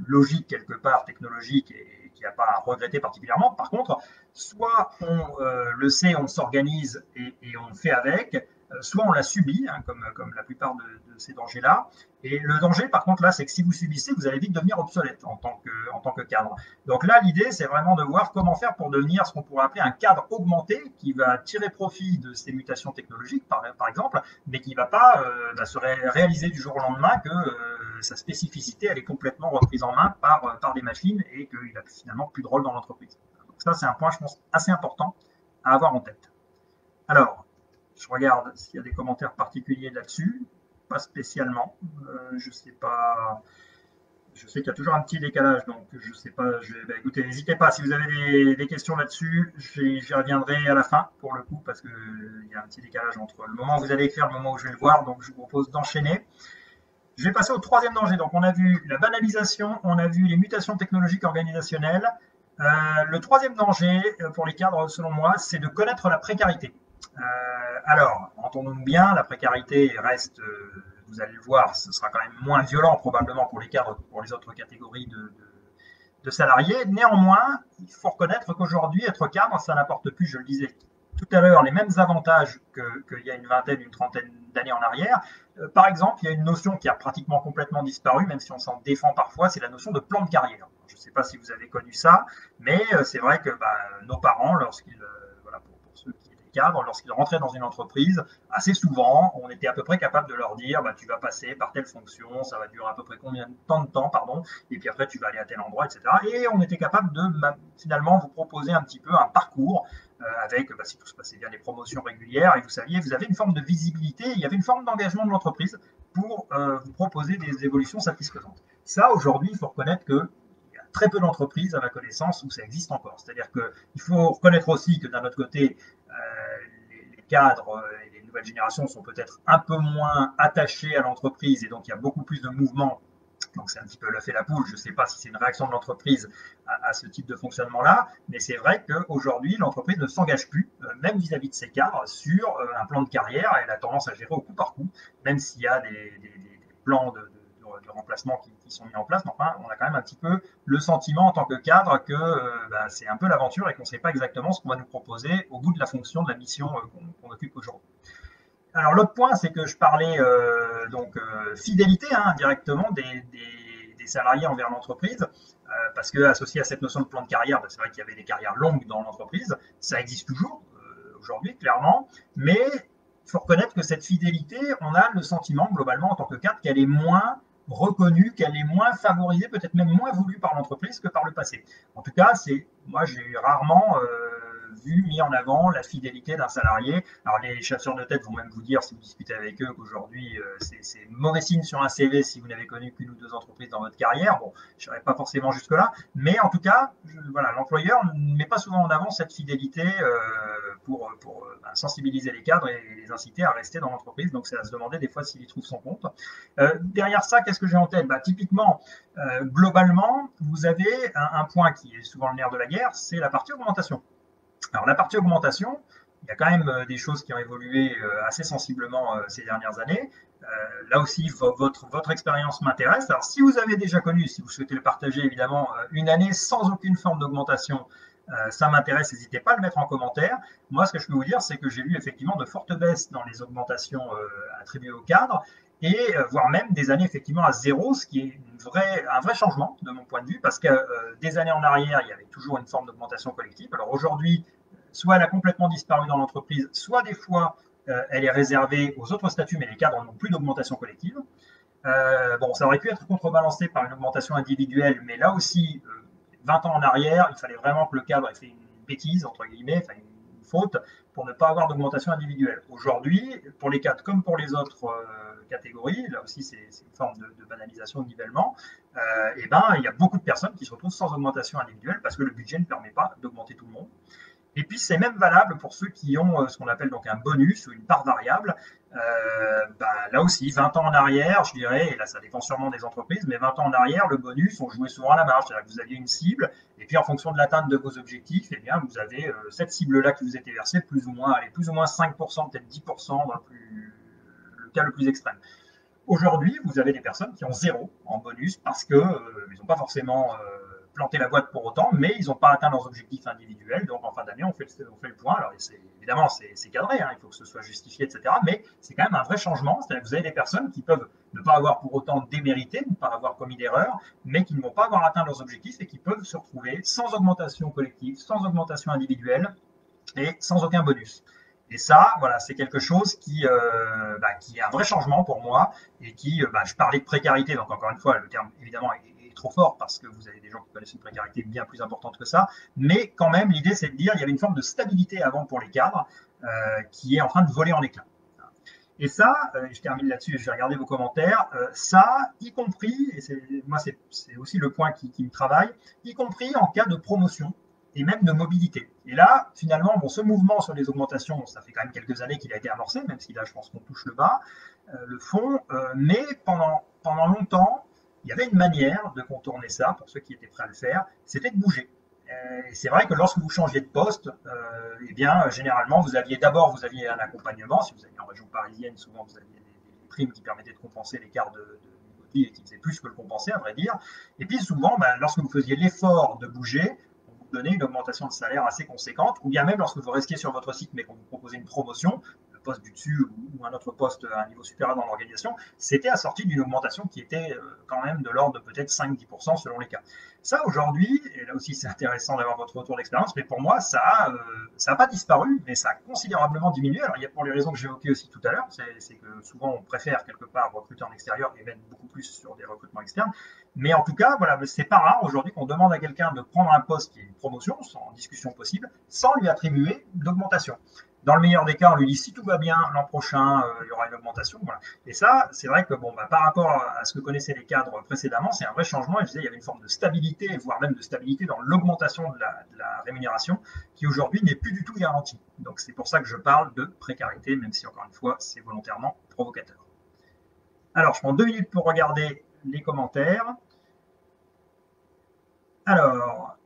logique quelque part, technologique, et qui n'a pas à regretter particulièrement. Par contre, soit on le sait, on s'organise et on fait avec, soit on l'a subi, hein, comme la plupart de ces dangers-là. Et le danger, par contre, là, c'est que si vous subissez, vous allez vite devenir obsolète en tant que cadre. Donc là, l'idée, c'est vraiment de voir comment faire pour devenir ce qu'on pourrait appeler un cadre augmenté qui va tirer profit de ces mutations technologiques, par exemple, mais qui ne va pas se réaliser du jour au lendemain que sa spécificité, elle est complètement reprise en main par des machines et qu'il n'a finalement plus de rôle dans l'entreprise. Donc ça, c'est un point, je pense, assez important à avoir en tête. Alors, je regarde s'il y a des commentaires particuliers là-dessus. Pas spécialement. Je sais pas. Je sais qu'il y a toujours un petit décalage, donc je sais pas. Écoutez, n'hésitez pas si vous avez des questions là-dessus. J'y reviendrai à la fin pour le coup parce qu'il y a un petit décalage entre le moment où vous allez écrire et le moment où je vais le voir. Donc je vous propose d'enchaîner. Je vais passer au troisième danger. Donc on a vu la banalisation, on a vu les mutations technologiques organisationnelles. Le troisième danger pour les cadres, selon moi, c'est de connaître la précarité. Alors, entendons-nous bien, la précarité reste, vous allez le voir, ce sera quand même moins violent probablement pour les cadres que pour les autres catégories de salariés. Néanmoins, il faut reconnaître qu'aujourd'hui, être cadre, ça n'apporte plus, je le disais tout à l'heure, les mêmes avantages qu'il y a une vingtaine, une trentaine d'années en arrière. Par exemple, il y a une notion qui a pratiquement complètement disparu, même si on s'en défend parfois, c'est la notion de plan de carrière. Je ne sais pas si vous avez connu ça, mais c'est vrai que nos parents, lorsqu'ils, pour ceux qui étaient cadres, lorsqu'ils rentraient dans une entreprise, assez souvent, on était à peu près capable de leur dire, tu vas passer par telle fonction, ça va durer à peu près combien de temps, et puis après tu vas aller à tel endroit, etc. Et on était capable de finalement vous proposer un petit peu un parcours avec, si tout se passait bien, des promotions régulières, et vous saviez, vous avez une forme de visibilité, il y avait une forme d'engagement de l'entreprise pour vous proposer des évolutions satisfaisantes. Ça, aujourd'hui, il faut reconnaître que très peu d'entreprises, à ma connaissance, où ça existe encore. C'est-à-dire qu'il faut reconnaître aussi que d'un autre côté, les cadres et les nouvelles générations sont peut-être un peu moins attachés à l'entreprise et donc il y a beaucoup plus de mouvements. Donc c'est un petit peu l'œuf et la poule. Je ne sais pas si c'est une réaction de l'entreprise à ce type de fonctionnement-là, mais c'est vrai qu'aujourd'hui, l'entreprise ne s'engage plus, même vis-à-vis de ses cadres, sur un plan de carrière. Elle a tendance à gérer au coup par coup, même s'il y a des plans de remplacement qui sont mis en place. Mais enfin, on a quand même un petit peu le sentiment en tant que cadre que c'est un peu l'aventure et qu'on ne sait pas exactement ce qu'on va nous proposer au bout de la fonction, de la mission qu'on occupe aujourd'hui. Alors l'autre point, c'est que je parlais fidélité directement des salariés envers l'entreprise, parce que associé à cette notion de plan de carrière, c'est vrai qu'il y avait des carrières longues dans l'entreprise, ça existe toujours aujourd'hui clairement, mais il faut reconnaître que cette fidélité, on a le sentiment globalement en tant que cadre qu'elle est moins reconnue, qu'elle est moins favorisée, peut-être même moins voulue par l'entreprise que par le passé. En tout cas, moi j'ai rarement mis en avant la fidélité d'un salarié. Alors les chasseurs de tête vont même vous dire, si vous discutez avec eux, qu'aujourd'hui c'est mauvais signe sur un CV si vous n'avez connu qu'une ou deux entreprises dans votre carrière. Bon, je n'irai pas forcément jusque-là, mais en tout cas, l'employeur ne met pas souvent en avant cette fidélité pour sensibiliser les cadres et les inciter à rester dans l'entreprise. Donc c'est à se demander des fois s'il y trouve son compte. Derrière ça, qu'est-ce que j'ai en tête ? Typiquement, globalement, vous avez un point qui est souvent le nerf de la guerre, c'est la partie augmentation. Alors la partie augmentation, il y a quand même des choses qui ont évolué assez sensiblement ces dernières années. Là aussi, votre expérience m'intéresse. Alors si vous avez déjà connu, si vous souhaitez le partager évidemment, une année sans aucune forme d'augmentation, ça m'intéresse, n'hésitez pas à le mettre en commentaire. Moi, ce que je peux vous dire, c'est que j'ai vu effectivement de fortes baisses dans les augmentations attribuées aux cadres, et voire même des années effectivement à zéro, ce qui est un vrai changement de mon point de vue, parce que des années en arrière, il y avait toujours une forme d'augmentation collective. Alors aujourd'hui, soit elle a complètement disparu dans l'entreprise, soit des fois elle est réservée aux autres statuts, mais les cadres n'ont plus d'augmentation collective. Ça aurait pu être contrebalancé par une augmentation individuelle, mais là aussi, 20 ans en arrière, il fallait vraiment que le cadre ait fait une bêtise, entre guillemets, enfin une faute, pour ne pas avoir d'augmentation individuelle. Aujourd'hui, pour les cadres comme pour les autres catégories, là aussi c'est une forme de banalisation, de nivellement, il y a beaucoup de personnes qui se retrouvent sans augmentation individuelle parce que le budget ne permet pas d'augmenter tout le monde. Et puis c'est même valable pour ceux qui ont ce qu'on appelle donc un bonus ou une part variable. Là aussi, 20 ans en arrière, je dirais, et là ça dépend sûrement des entreprises, mais 20 ans en arrière, le bonus, on jouait souvent à la marge. C'est-à-dire que vous aviez une cible, et puis en fonction de l'atteinte de vos objectifs, vous avez cette cible-là qui vous était versée, plus ou moins 5%, peut-être 10% dans le cas le plus extrême. Aujourd'hui, vous avez des personnes qui ont zéro en bonus parce qu'ils n'ont pas forcément planté la boîte pour autant, mais ils n'ont pas atteint leurs objectifs individuels. Donc en fin d'année, on fait le point. Alors évidemment, c'est cadré, hein, il faut que ce soit justifié, etc. Mais c'est quand même un vrai changement. C'est-à-dire que vous avez des personnes qui peuvent ne pas avoir pour autant démérité, ne pas avoir commis d'erreur, mais qui ne vont pas avoir atteint leurs objectifs et qui peuvent se retrouver sans augmentation collective, sans augmentation individuelle et sans aucun bonus. Et ça, voilà, c'est quelque chose qui est un vrai changement pour moi et qui, je parlais de précarité, donc encore une fois, le terme évidemment est trop fort parce que vous avez des gens qui connaissent une précarité bien plus importante que ça, mais quand même, l'idée c'est de dire il y avait une forme de stabilité avant pour les cadres qui est en train de voler en éclats. Et ça, je termine là-dessus, je vais regarder vos commentaires, ça, y compris, et moi c'est aussi le point qui me travaille, y compris en cas de promotion et même de mobilité. Et là, finalement, bon, ce mouvement sur les augmentations, ça fait quand même quelques années qu'il a été amorcé, même si là, je pense qu'on touche le bas, le fond, mais pendant longtemps, il y avait une manière de contourner ça, pour ceux qui étaient prêts à le faire, c'était de bouger. Et c'est vrai que lorsque vous changiez de poste, eh bien, généralement, vous aviez un accompagnement. Si vous aviez en région parisienne, souvent, vous aviez des primes qui permettaient de compenser l'écart de niveau de vie et qui faisaient plus que le compenser, à vrai dire. Et puis, souvent, lorsque vous faisiez l'effort de bouger, donner une augmentation de salaire assez conséquente, ou bien même lorsque vous restiez sur votre site mais qu'on vous proposait une promotion, le poste du dessus ou un autre poste à un niveau supérieur dans l'organisation, c'était assorti d'une augmentation qui était quand même de l'ordre de peut-être 5-10% selon les cas. Ça aujourd'hui, et là aussi c'est intéressant d'avoir votre retour d'expérience, mais pour moi ça n'a pas disparu, mais ça a considérablement diminué. Alors il y a pour les raisons que j'évoquais aussi tout à l'heure, c'est que souvent on préfère quelque part recruter en extérieur et mettre beaucoup plus sur des recrutements externes. Mais en tout cas, voilà, c'est pas rare aujourd'hui qu'on demande à quelqu'un de prendre un poste qui est une promotion, sans discussion possible, sans lui attribuer d'augmentation. Dans le meilleur des cas, on lui dit si tout va bien, l'an prochain, il y aura une augmentation. Voilà. Et ça, c'est vrai que par rapport à ce que connaissaient les cadres précédemment, c'est un vrai changement. Et je disais, il y avait une forme de stabilité, voire même de stabilité dans l'augmentation de la rémunération, qui aujourd'hui n'est plus du tout garantie. Donc c'est pour ça que je parle de précarité, même si encore une fois, c'est volontairement provocateur. Alors, je prends 2 minutes pour regarder les commentaires. Alors,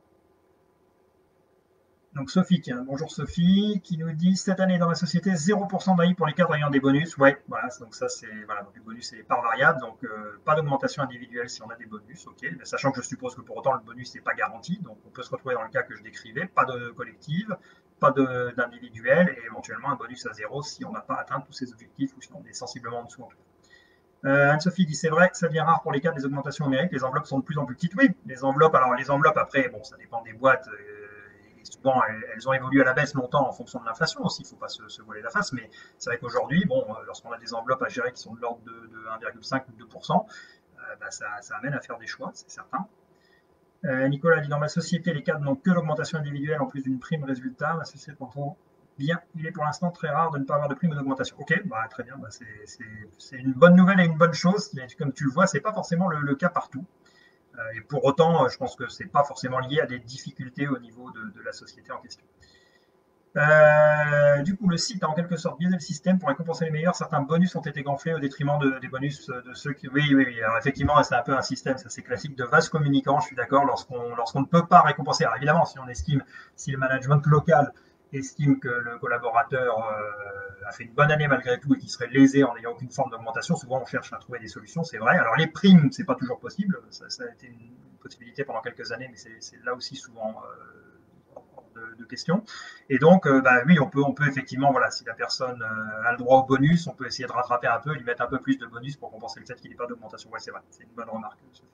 donc Sophie, tiens, bonjour Sophie, qui nous dit cette année dans ma société 0% d'AI pour les cadres ayant des bonus. Ouais, voilà, donc ça c'est voilà, donc les bonus c'est par variable, donc pas d'augmentation individuelle si on a des bonus, ok. Mais sachant que je suppose que pour autant le bonus n'est pas garanti, donc on peut se retrouver dans le cas que je décrivais, pas de collective, pas d'individuel et éventuellement un bonus à 0 si on n'a pas atteint tous ces objectifs ou si on est sensiblement en dessous en tout cas. Anne-Sophie dit c'est vrai que ça devient rare pour les cas des augmentations numériques, les enveloppes sont de plus en plus petites. Oui, les enveloppes après, bon, ça dépend des boîtes. Et souvent, elles ont évolué à la baisse longtemps en fonction de l'inflation aussi, il ne faut pas se voiler la face, mais c'est vrai qu'aujourd'hui, bon, lorsqu'on a des enveloppes à gérer qui sont de l'ordre de 1,5 ou 2%, ça amène à faire des choix, c'est certain. Nicolas dit dans ma société, les cadres n'ont que l'augmentation individuelle en plus d'une prime résultat. Ma société pourtant bien, il est pour l'instant très rare de ne pas avoir de prime ou d'augmentation. Ok, très bien, c'est une bonne nouvelle et une bonne chose, mais comme tu le vois, ce n'est pas forcément le cas partout. Et pour autant, je pense que ce n'est pas forcément lié à des difficultés au niveau de la société en question. Du coup, le site a en quelque sorte biaisé le système pour récompenser les meilleurs. Certains bonus ont été gonflés au détriment des bonus de ceux qui... Oui. Alors effectivement, c'est un peu un système, ça c'est classique de vase communicant, je suis d'accord, lorsqu'on ne peut pas récompenser. Alors évidemment, si le management local estime que le collaborateur a fait une bonne année malgré tout et qu'il serait lésé en n'ayant aucune forme d'augmentation, souvent on cherche à trouver des solutions, c'est vrai. Alors les primes, c'est pas toujours possible, ça a été une possibilité pendant quelques années, mais c'est là aussi souvent hors de question. Et donc, oui, on peut effectivement, voilà, si la personne a le droit au bonus, on peut essayer de rattraper un peu, lui mettre un peu plus de bonus pour compenser le fait qu'il n'ait pas d'augmentation. Ouais, c'est vrai, c'est une bonne remarque, Sophie.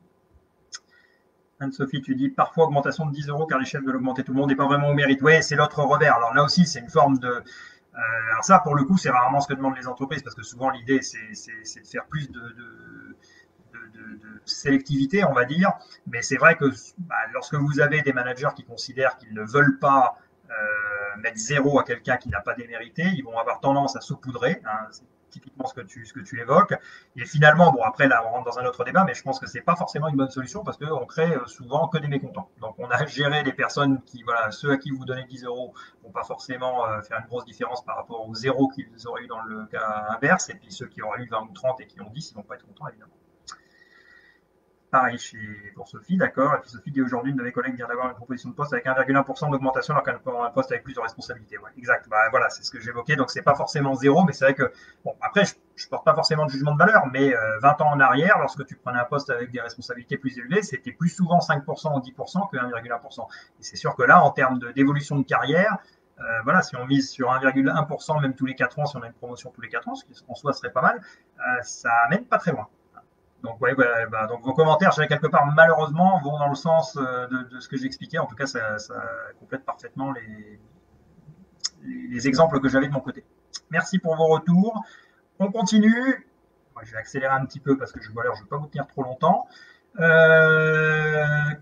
Anne-Sophie, tu dis parfois augmentation de 10 € car les chefs veulent augmenter tout le monde et pas vraiment au mérite. Oui, c'est l'autre revers. Alors là aussi, c'est une forme de... alors ça, pour le coup, c'est rarement ce que demandent les entreprises parce que souvent l'idée, c'est de faire plus de sélectivité, on va dire. Mais c'est vrai que lorsque vous avez des managers qui considèrent qu'ils ne veulent pas mettre 0 à quelqu'un qui n'a pas démérité, ils vont avoir tendance à saupoudrer. Hein, c'est typiquement ce que tu évoques. Et finalement, bon, après, là, on rentre dans un autre débat, mais je pense que c'est pas forcément une bonne solution parce qu'on crée souvent que des mécontents. Donc, on a géré les personnes qui, voilà, ceux à qui vous donnez 10 € vont pas forcément faire une grosse différence par rapport aux 0 qu'ils auraient eu dans le cas inverse. Et puis, ceux qui auraient eu 20 ou 30 et qui ont 10, ils vont pas être contents, évidemment. Pareil pour Sophie, d'accord. Et puis Sophie dit aujourd'hui, une de mes collègues vient d'avoir une proposition de poste avec 1,1% d'augmentation alors qu'elle peut avoir un poste avec plus de responsabilité. Ouais, exact. Voilà, c'est ce que j'évoquais. Donc c'est pas forcément 0, mais c'est vrai que bon. Après, je porte pas forcément de jugement de valeur, mais 20 ans en arrière, lorsque tu prenais un poste avec des responsabilités plus élevées, c'était plus souvent 5% ou 10% que 1,1%. Et c'est sûr que là, en termes d'évolution de carrière, voilà, si on mise sur 1,1%, même tous les 4 ans, si on a une promotion tous les 4 ans, ce qui en soi serait pas mal, ça amène pas très loin. Donc, ouais, donc vos commentaires, je dirais quelque part, malheureusement, vont dans le sens de ce que j'expliquais. En tout cas, ça complète parfaitement les exemples que j'avais de mon côté. Merci pour vos retours. On continue. Moi, je vais accélérer un petit peu parce que je ne vais pas vous tenir trop longtemps.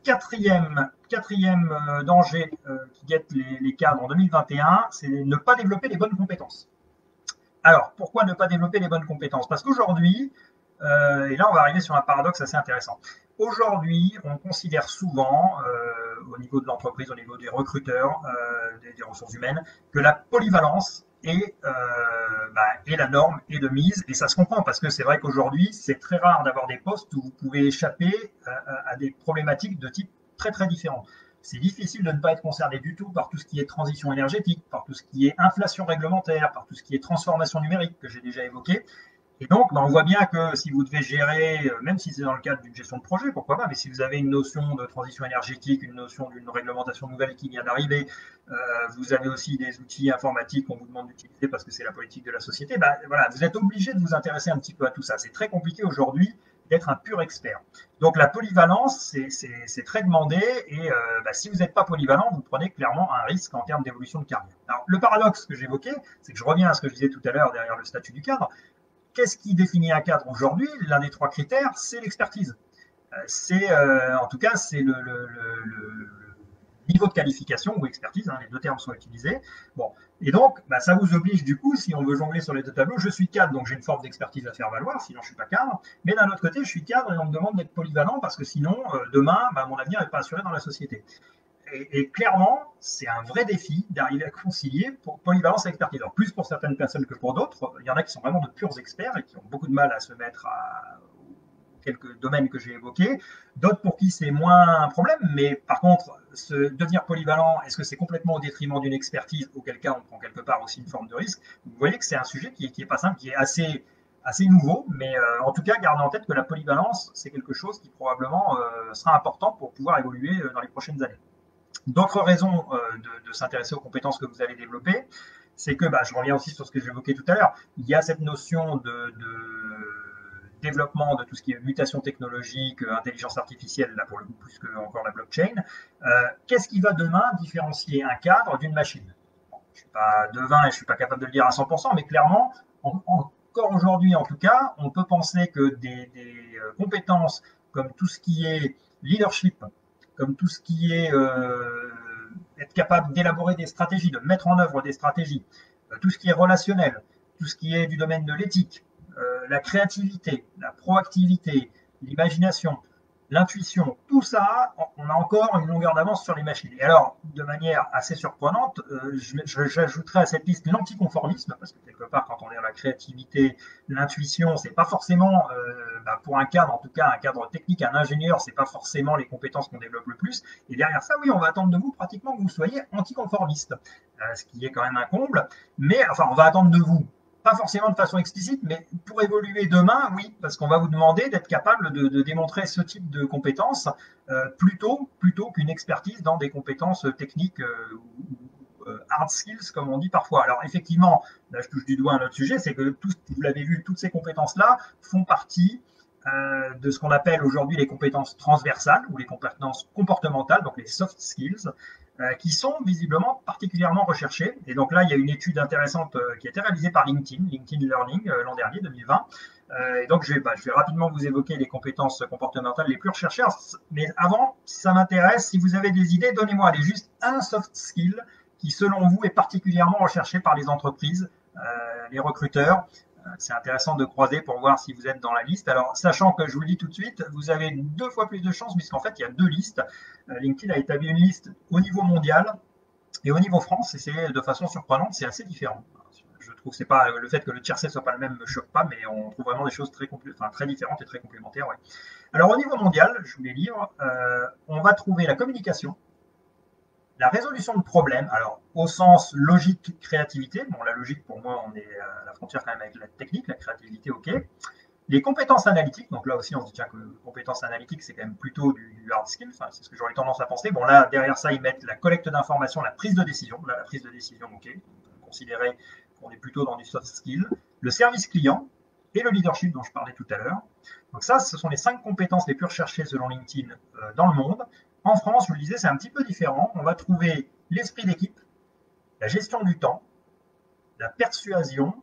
Quatrième danger qui guette les cadres en 2021, c'est ne pas développer les bonnes compétences. Alors, pourquoi ne pas développer les bonnes compétences? Parce qu'aujourd'hui, et là on va arriver sur un paradoxe assez intéressant. Aujourd'hui, on considère souvent, au niveau de l'entreprise, au niveau des recruteurs, des ressources humaines, que la polyvalence est la norme et de mise. Et ça se comprend parce que c'est vrai qu'aujourd'hui, c'est très rare d'avoir des postes où vous pouvez échapper à des problématiques de type très très différents. C'est difficile de ne pas être concerné du tout par tout ce qui est transition énergétique, par tout ce qui est inflation réglementaire, par tout ce qui est transformation numérique que j'ai déjà évoqué. Et donc, on voit bien que si vous devez gérer, même si c'est dans le cadre d'une gestion de projet, pourquoi pas, mais si vous avez une notion de transition énergétique, une notion d'une réglementation nouvelle qui vient d'arriver, vous avez aussi des outils informatiques qu'on vous demande d'utiliser parce que c'est la politique de la société, voilà, vous êtes obligé de vous intéresser un petit peu à tout ça. C'est très compliqué aujourd'hui d'être un pur expert. Donc la polyvalence, c'est très demandé et si vous n'êtes pas polyvalent, vous prenez clairement un risque en termes d'évolution de carrière. Alors le paradoxe que j'évoquais, c'est que je reviens à ce que je disais tout à l'heure derrière le statut du cadre. Qu'est-ce qui définit un cadre aujourd'hui? L'un des 3 critères, c'est l'expertise. En tout cas, c'est le niveau de qualification ou expertise, les 2 termes sont utilisés. Bon, et donc, ça vous oblige du coup, si on veut jongler sur les 2 tableaux, je suis cadre, donc j'ai une forme d'expertise à faire valoir, sinon je ne suis pas cadre. Mais d'un autre côté, je suis cadre et on me demande d'être polyvalent parce que sinon, demain, mon avenir n'est pas assuré dans la société. Et clairement, c'est un vrai défi d'arriver à concilier pour polyvalence et expertise. Alors, plus pour certaines personnes que pour d'autres. Il y en a qui sont vraiment de purs experts et qui ont beaucoup de mal à se mettre aux quelques domaines que j'ai évoqués. D'autres pour qui c'est moins un problème. Mais par contre, devenir polyvalent, est-ce que c'est complètement au détriment d'une expertise? Auquel cas, on prend quelque part aussi une forme de risque. Vous voyez que c'est un sujet qui est pas simple, qui est assez nouveau. Mais en tout cas, gardez en tête que la polyvalence, c'est quelque chose qui probablement sera important pour pouvoir évoluer dans les prochaines années. D'autres raisons de s'intéresser aux compétences que vous allez développer, c'est que, je reviens aussi sur ce que j'évoquais tout à l'heure, il y a cette notion de développement de tout ce qui est mutation technologique, intelligence artificielle, là pour le coup plus que encore la blockchain. Qu'est-ce qui va demain différencier un cadre d'une machine? Je ne suis pas devin et je ne suis pas capable de le dire à 100%, mais clairement, encore aujourd'hui en tout cas, on peut penser que des compétences comme tout ce qui est leadership, comme tout ce qui est être capable d'élaborer des stratégies, de mettre en œuvre des stratégies, tout ce qui est relationnel, tout ce qui est du domaine de l'éthique, la créativité, la proactivité, l'imagination, l'intuition, tout ça, on a encore une longueur d'avance sur les machines. Et alors, de manière assez surprenante, j'ajouterais à cette liste l'anticonformisme, parce que quelque part, quand on est dans la créativité, l'intuition, c'est pas forcément, pour un cadre, en tout cas un cadre technique, un ingénieur, c'est pas forcément les compétences qu'on développe le plus. Et derrière ça, oui, on va attendre de vous pratiquement que vous soyez anticonformiste, ce qui est quand même un comble. Mais enfin, on va attendre de vous. Pas forcément de façon explicite, mais pour évoluer demain, oui, parce qu'on va vous demander d'être capable de démontrer ce type de compétences plutôt qu'une expertise dans des compétences techniques ou hard skills, comme on dit parfois. Alors effectivement, là je touche du doigt un autre sujet, c'est que vous l'avez vu, toutes ces compétences-là font partie de ce qu'on appelle aujourd'hui les compétences transversales ou les compétences comportementales, donc les soft skills, qui sont visiblement particulièrement recherchés. Et donc là, il y a une étude intéressante qui a été réalisée par LinkedIn Learning, l'an dernier, 2020. Et donc, je vais rapidement vous évoquer les compétences comportementales les plus recherchées. Mais avant, si ça m'intéresse, si vous avez des idées, donnez-moi juste un soft skill qui, selon vous, est particulièrement recherché par les entreprises, les recruteurs. C'est intéressant de croiser pour voir si vous êtes dans la liste. Alors, sachant que je vous le dis tout de suite, vous avez 2 fois plus de chances puisqu'en fait, il y a 2 listes. LinkedIn a établi une liste au niveau mondial et au niveau France, et c'est de façon surprenante, c'est assez différent. Je trouve que c'est pas le fait que le tiercé soit pas le même me choque pas, mais on trouve vraiment des choses très différentes et très complémentaires. Ouais. Alors, au niveau mondial, je vous les livre, on va trouver la communication, La résolution de problèmes, alors au sens logique, créativité, bon la logique pour moi on est à la frontière quand même avec la technique, la créativité ok. Les compétences analytiques, donc là aussi on se dit tiens que compétences analytiques c'est quand même plutôt du hard skill, enfin, c'est ce que j'aurais tendance à penser. Bon là derrière ça ils mettent la collecte d'informations, la prise de décision, là la prise de décision ok, on peut considérer qu'on est plutôt dans du soft skill, le service client et le leadership dont je parlais tout à l'heure. Donc ça ce sont les 5 compétences les plus recherchées selon LinkedIn dans le monde. En France, je vous le disais, c'est un petit peu différent. On va trouver l'esprit d'équipe, la gestion du temps, la persuasion,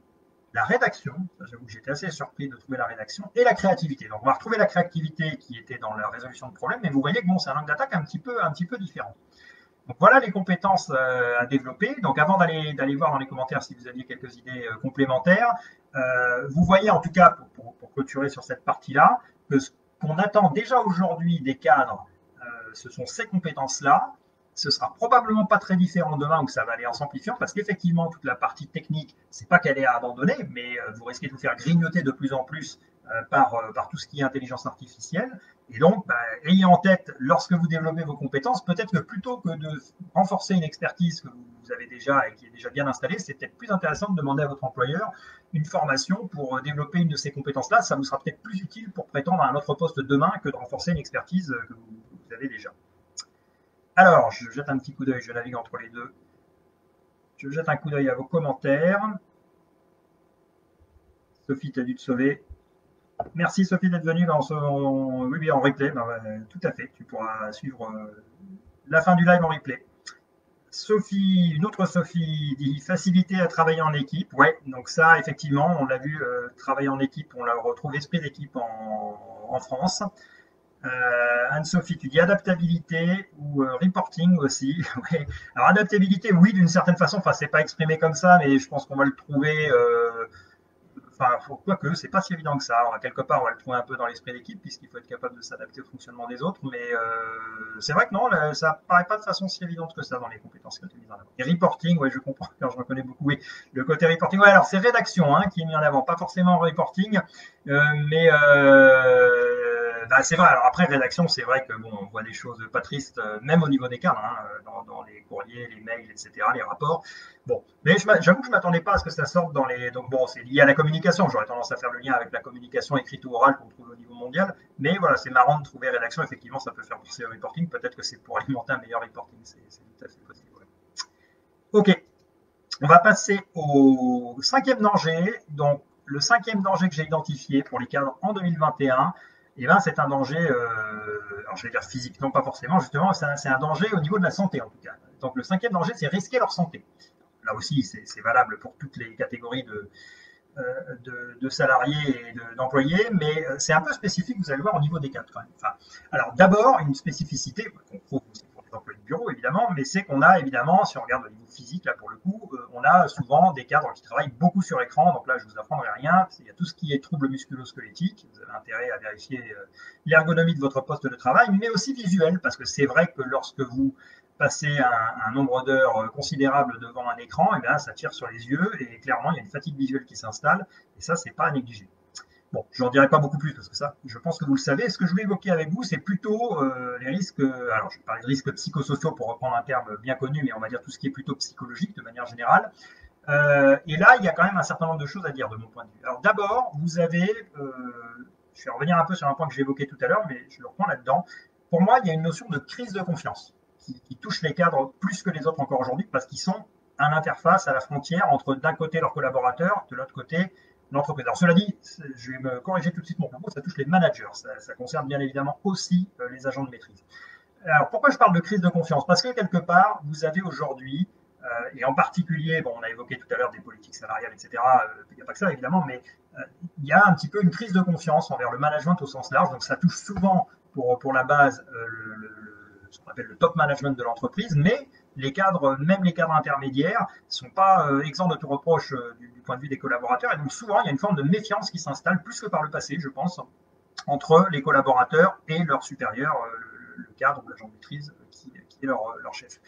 la rédaction, j'avoue que j'étais assez surpris de trouver la rédaction, et la créativité. Donc on va retrouver la créativité qui était dans la résolution de problèmes, mais vous voyez que bon, c'est un angle d'attaque un petit peu différent. Donc voilà les compétences à développer. Donc avant d'aller voir dans les commentaires si vous aviez quelques idées complémentaires, vous voyez en tout cas, pour clôturer sur cette partie-là, que ce qu'on attend déjà aujourd'hui des cadres, ce sont ces compétences-là. Ce sera probablement pas très différent demain où ça va aller en s'amplifiant parce qu'effectivement, toute la partie technique, c'est pas qu'elle est à abandonner, mais vous risquez de vous faire grignoter de plus en plus par tout ce qui est intelligence artificielle. Et donc, ayez en tête, lorsque vous développez vos compétences, peut-être que plutôt que de renforcer une expertise que vous avez déjà et qui est déjà bien installée, c'est peut-être plus intéressant de demander à votre employeur une formation pour développer une de ces compétences-là. Ça vous sera peut-être plus utile pour prétendre à un autre poste demain que de renforcer une expertise que vous avez déjà. Alors, je jette un petit coup d'œil, je navigue entre les deux. Je jette un coup d'œil à vos commentaires. Sophie, tu as dû te sauver. Merci Sophie d'être venue en replay. Tout à fait, tu pourras suivre la fin du live en replay. Sophie, une autre Sophie dit facilité à travailler en équipe. Ouais, donc ça, effectivement, on l'a vu, travailler en équipe, on l'a retrouvé esprit d'équipe en France. Anne-Sophie, tu dis adaptabilité ou reporting aussi. Ouais. Alors adaptabilité, oui, d'une certaine façon. Enfin, c'est pas exprimé comme ça, mais je pense qu'on va le trouver. Enfin, quoique, c'est pas si évident que ça. Quelque part, on va le trouver un peu dans l'esprit d'équipe, puisqu'il faut être capable de s'adapter au fonctionnement des autres. Mais c'est vrai que non, ça paraît pas de façon si évidente que ça dans les compétences que tu as mises en avant. Et reporting, ouais, je comprends, car je reconnais beaucoup. Oui, le côté reporting. Ouais, alors c'est rédaction qui est mis en avant, pas forcément reporting, mais c'est vrai. Alors après, rédaction, c'est vrai que bon, on voit des choses pas tristes, même au niveau des cadres, dans les courriers, les mails, etc., les rapports. Bon, mais j'avoue que je m'attendais pas à ce que ça sorte dans les. Donc bon, c'est lié à la communication. J'aurais tendance à faire le lien avec la communication écrite ou orale qu'on trouve au niveau mondial. Mais voilà, c'est marrant de trouver rédaction. Effectivement, ça peut faire penser au reporting. Peut-être que c'est pour alimenter un meilleur reporting. C'est tout à fait possible. Ouais. Ok, on va passer au 5e danger. Donc le 5e danger que j'ai identifié pour les cadres en 2021. Eh ben, c'est un danger, alors je vais dire physique, non pas forcément, justement, c'est un danger au niveau de la santé en tout cas. Donc le 5e danger, c'est risquer leur santé. Là aussi, c'est valable pour toutes les catégories de salariés et d'employés, mais c'est un peu spécifique, vous allez le voir, au niveau des cadres quand même. Enfin, alors d'abord, une spécificité qu'on trouve aussi pour les employés de bureau, évidemment, mais c'est qu'on a évidemment, si on regarde au niveau physique, là pour le coup, on a souvent des cadres qui travaillent beaucoup sur écran, donc là je vous apprendrai rien, il y a tout ce qui est troubles musculo-squelettiques, vous avez intérêt à vérifier l'ergonomie de votre poste de travail, mais aussi visuel, parce que c'est vrai que lorsque vous passer un nombre d'heures considérable devant un écran, et bien, ça tire sur les yeux et clairement, il y a une fatigue visuelle qui s'installe et ça, c'est pas à négliger. Bon, je n'en dirai pas beaucoup plus parce que ça, je pense que vous le savez. Ce que je voulais évoquer avec vous, c'est plutôt les risques, alors je vais parler de risques psychosociaux pour reprendre un terme bien connu, mais on va dire tout ce qui est plutôt psychologique de manière générale. Et là, il y a quand même un certain nombre de choses à dire de mon point de vue. Alors d'abord, vous avez, je vais revenir un peu sur un point que j'ai évoqué tout à l'heure, mais je le reprends là-dedans. Pour moi, il y a une notion de crise de confiance qui touche les cadres plus que les autres encore aujourd'hui parce qu'ils sont à l'interface, à la frontière entre d'un côté leurs collaborateurs, de l'autre côté l'entreprise. Alors cela dit, je vais me corriger tout de suite mon propos, ça touche les managers, ça concerne bien évidemment aussi les agents de maîtrise. Alors pourquoi je parle de crise de confiance? Parce que quelque part, vous avez aujourd'hui, et en particulier, bon, on a évoqué tout à l'heure des politiques salariales, etc., il n'y a pas que ça évidemment, mais il y a un petit peu une crise de confiance envers le management au sens large, donc ça touche souvent pour la base ce qu'on appelle le top management de l'entreprise, mais les cadres, même les cadres intermédiaires, ne sont pas exempts de tout reproche du point de vue des collaborateurs. Et donc souvent, il y a une forme de méfiance qui s'installe, plus que par le passé, je pense, entre les collaborateurs et leur supérieur, le cadre ou l'agent de maîtrise qui est leur chef.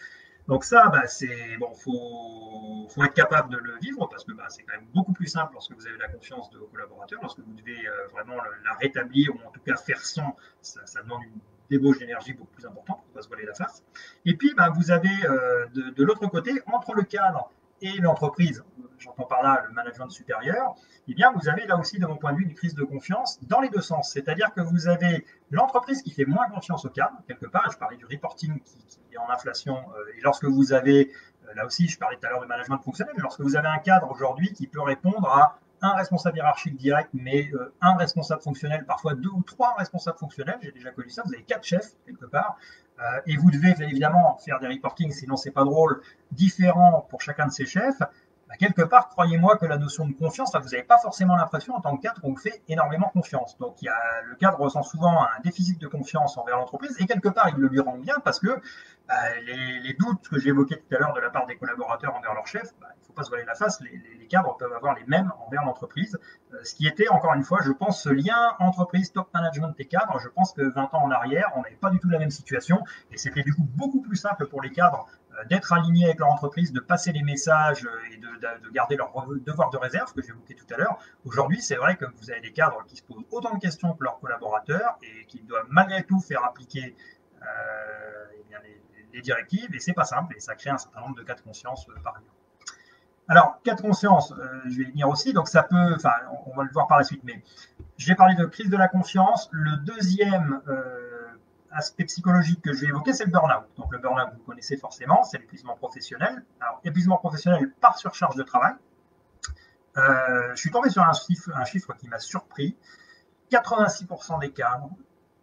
Donc ça, c'est bon, faut être capable de le vivre parce que c'est quand même beaucoup plus simple lorsque vous avez la confiance de vos collaborateurs, lorsque vous devez vraiment la rétablir ou en tout cas faire sans, ça demande une débauche d'énergie beaucoup plus importante, on va se voiler la face. Et puis, ben, vous avez de l'autre côté, entre le cadre et l'entreprise, j'entends par là le management supérieur, eh bien, vous avez là aussi, de mon point de vue, une crise de confiance dans les deux sens. C'est-à-dire que vous avez l'entreprise qui fait moins confiance au cadre, quelque part. Je parlais du reporting qui est en inflation. Et lorsque vous avez, là aussi, je parlais tout à l'heure de management fonctionnel, lorsque vous avez un cadre aujourd'hui qui peut répondre à un responsable hiérarchique direct, mais un responsable fonctionnel, parfois 2 ou 3 responsables fonctionnels, j'ai déjà connu ça, vous avez 4 chefs quelque part, et vous devez évidemment faire des reportings, sinon c'est pas drôle, différents pour chacun de ces chefs. Bah, quelque part, croyez-moi que la notion de confiance, là, vous n'avez pas forcément l'impression en tant que cadre qu'on vous fait énormément confiance. Donc le cadre ressent souvent un déficit de confiance envers l'entreprise, et quelque part il le lui rend bien parce que les doutes que j'évoquais tout à l'heure de la part des collaborateurs envers leur chef, il ne faut pas se voiler la face, les cadres peuvent avoir les mêmes envers l'entreprise. Ce qui était, encore une fois, je pense, ce lien entreprise, top management et cadres, je pense que 20 ans en arrière, on n'avait pas du tout la même situation, et c'était du coup beaucoup plus simple pour les cadres d'être alignés avec leur entreprise, de passer les messages et de garder leur devoir de réserve, que j'évoquais tout à l'heure. Aujourd'hui, c'est vrai que vous avez des cadres qui se posent autant de questions que leurs collaborateurs et qui doivent malgré tout faire appliquer les directives, et c'est pas simple, et ça crée un certain nombre de cas de conscience par ailleurs. Alors, cas de conscience, je vais y venir aussi, donc ça peut, enfin, on va le voir par la suite, mais j'ai parlé de crise de la confiance. Le deuxième aspect psychologique que je vais évoquer, c'est le burn-out. Donc le burn-out, vous connaissez forcément, c'est l'épuisement professionnel. Alors, épuisement professionnel par surcharge de travail. Je suis tombé sur un chiffre qui m'a surpris. 86% des cadres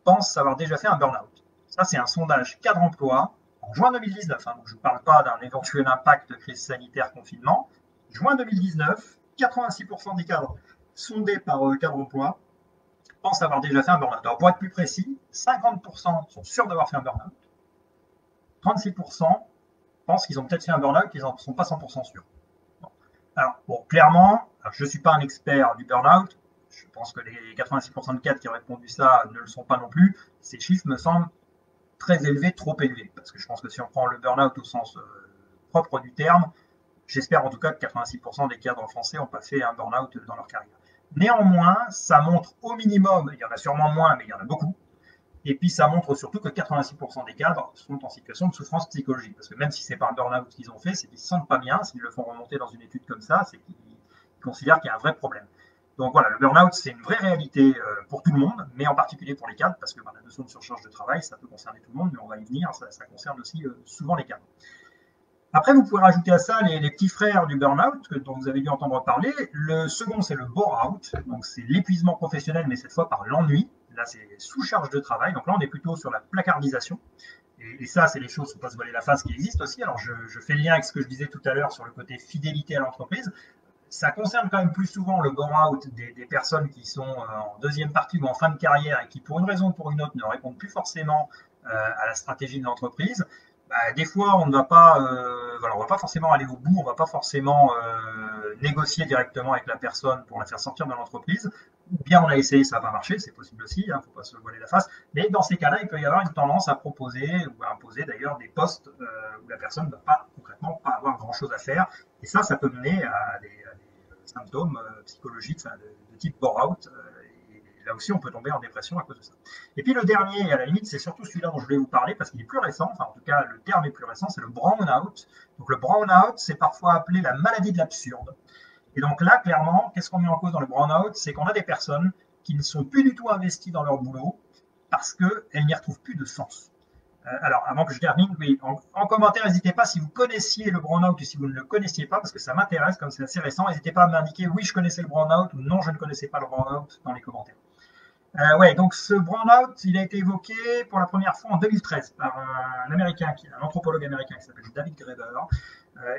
pensent avoir déjà fait un burn-out. Ça, c'est un sondage cadre emploi en juin 2019. Donc je ne parle pas d'un éventuel impact de crise sanitaire, confinement. Juin 2019, 86% des cadres sondés par cadre emploi pensent avoir déjà fait un burn-out. Alors pour être plus précis, 50% sont sûrs d'avoir fait un burn-out. 36% pensent qu'ils ont peut-être fait un burn-out, qu'ils n'en sont pas 100% sûrs. Alors, bon, clairement, je ne suis pas un expert du burn-out. Je pense que les 86% de cadres qui ont répondu ça ne le sont pas non plus. Ces chiffres me semblent très élevés, trop élevés. Parce que je pense que si on prend le burn-out au sens propre du terme, j'espère en tout cas que 86% des cadres français n'ont pas fait un burn-out dans leur carrière. Néanmoins, ça montre au minimum, il y en a sûrement moins, mais il y en a beaucoup, et puis ça montre surtout que 86% des cadres sont en situation de souffrance psychologique, parce que même si ce n'est pas un burn-out qu'ils ont fait, c'est qu'ils ne se sentent pas bien, s'ils le font remonter dans une étude comme ça, c'est qu'ils considèrent qu'il y a un vrai problème. Donc voilà, le burn-out, c'est une vraie réalité pour tout le monde, mais en particulier pour les cadres, parce que la notion de surcharge de travail, ça peut concerner tout le monde, mais on va y venir, ça concerne aussi souvent les cadres. Après, vous pouvez rajouter à ça les petits frères du burn-out, dont vous avez dû entendre parler. Le second, c'est le bore-out, donc c'est l'épuisement professionnel, mais cette fois par l'ennui. Là, c'est sous-charge de travail, donc là, on est plutôt sur la placardisation. Et ça, c'est les choses, il ne faut pas se voiler la face, qui existent aussi. Alors, je fais le lien avec ce que je disais tout à l'heure sur le côté fidélité à l'entreprise. Ça concerne quand même plus souvent le burn-out des personnes qui sont en deuxième partie ou en fin de carrière et qui, pour une raison ou pour une autre, ne répondent plus forcément à la stratégie de l'entreprise. Des fois, on ne va pas, on va pas forcément aller au bout, on ne va pas forcément négocier directement avec la personne pour la faire sortir de l'entreprise. Ou bien on a essayé, ça n'a pas marché, c'est possible aussi, il ne faut pas se voiler la face. Mais dans ces cas-là, il peut y avoir une tendance à proposer ou à imposer d'ailleurs des postes où la personne ne va pas concrètement pas avoir grand-chose à faire. Et ça peut mener à des symptômes psychologiques de type bore-out. Là aussi, on peut tomber en dépression à cause de ça. Et puis le dernier, à la limite, c'est surtout celui-là dont je vais vous parler parce qu'il est plus récent, enfin en tout cas le terme est plus récent, c'est le brown-out. Donc le brown-out, c'est parfois appelé la maladie de l'absurde. Et donc là, clairement, qu'est-ce qu'on met en cause dans le brown-out? C'est qu'on a des personnes qui ne sont plus du tout investies dans leur boulot parce qu'elles n'y retrouvent plus de sens. Alors, avant que je termine, oui, en commentaire, n'hésitez pas si vous connaissiez le brown-out ou si vous ne le connaissiez pas, parce que ça m'intéresse, comme c'est assez récent, n'hésitez pas à m'indiquer oui, je connaissais le brown-out ou non, je ne connaissais pas le brown-out dans les commentaires. Ouais, donc ce burn-out, il a été évoqué pour la première fois en 2013 par un Américain, un anthropologue américain qui s'appelle David Graeber.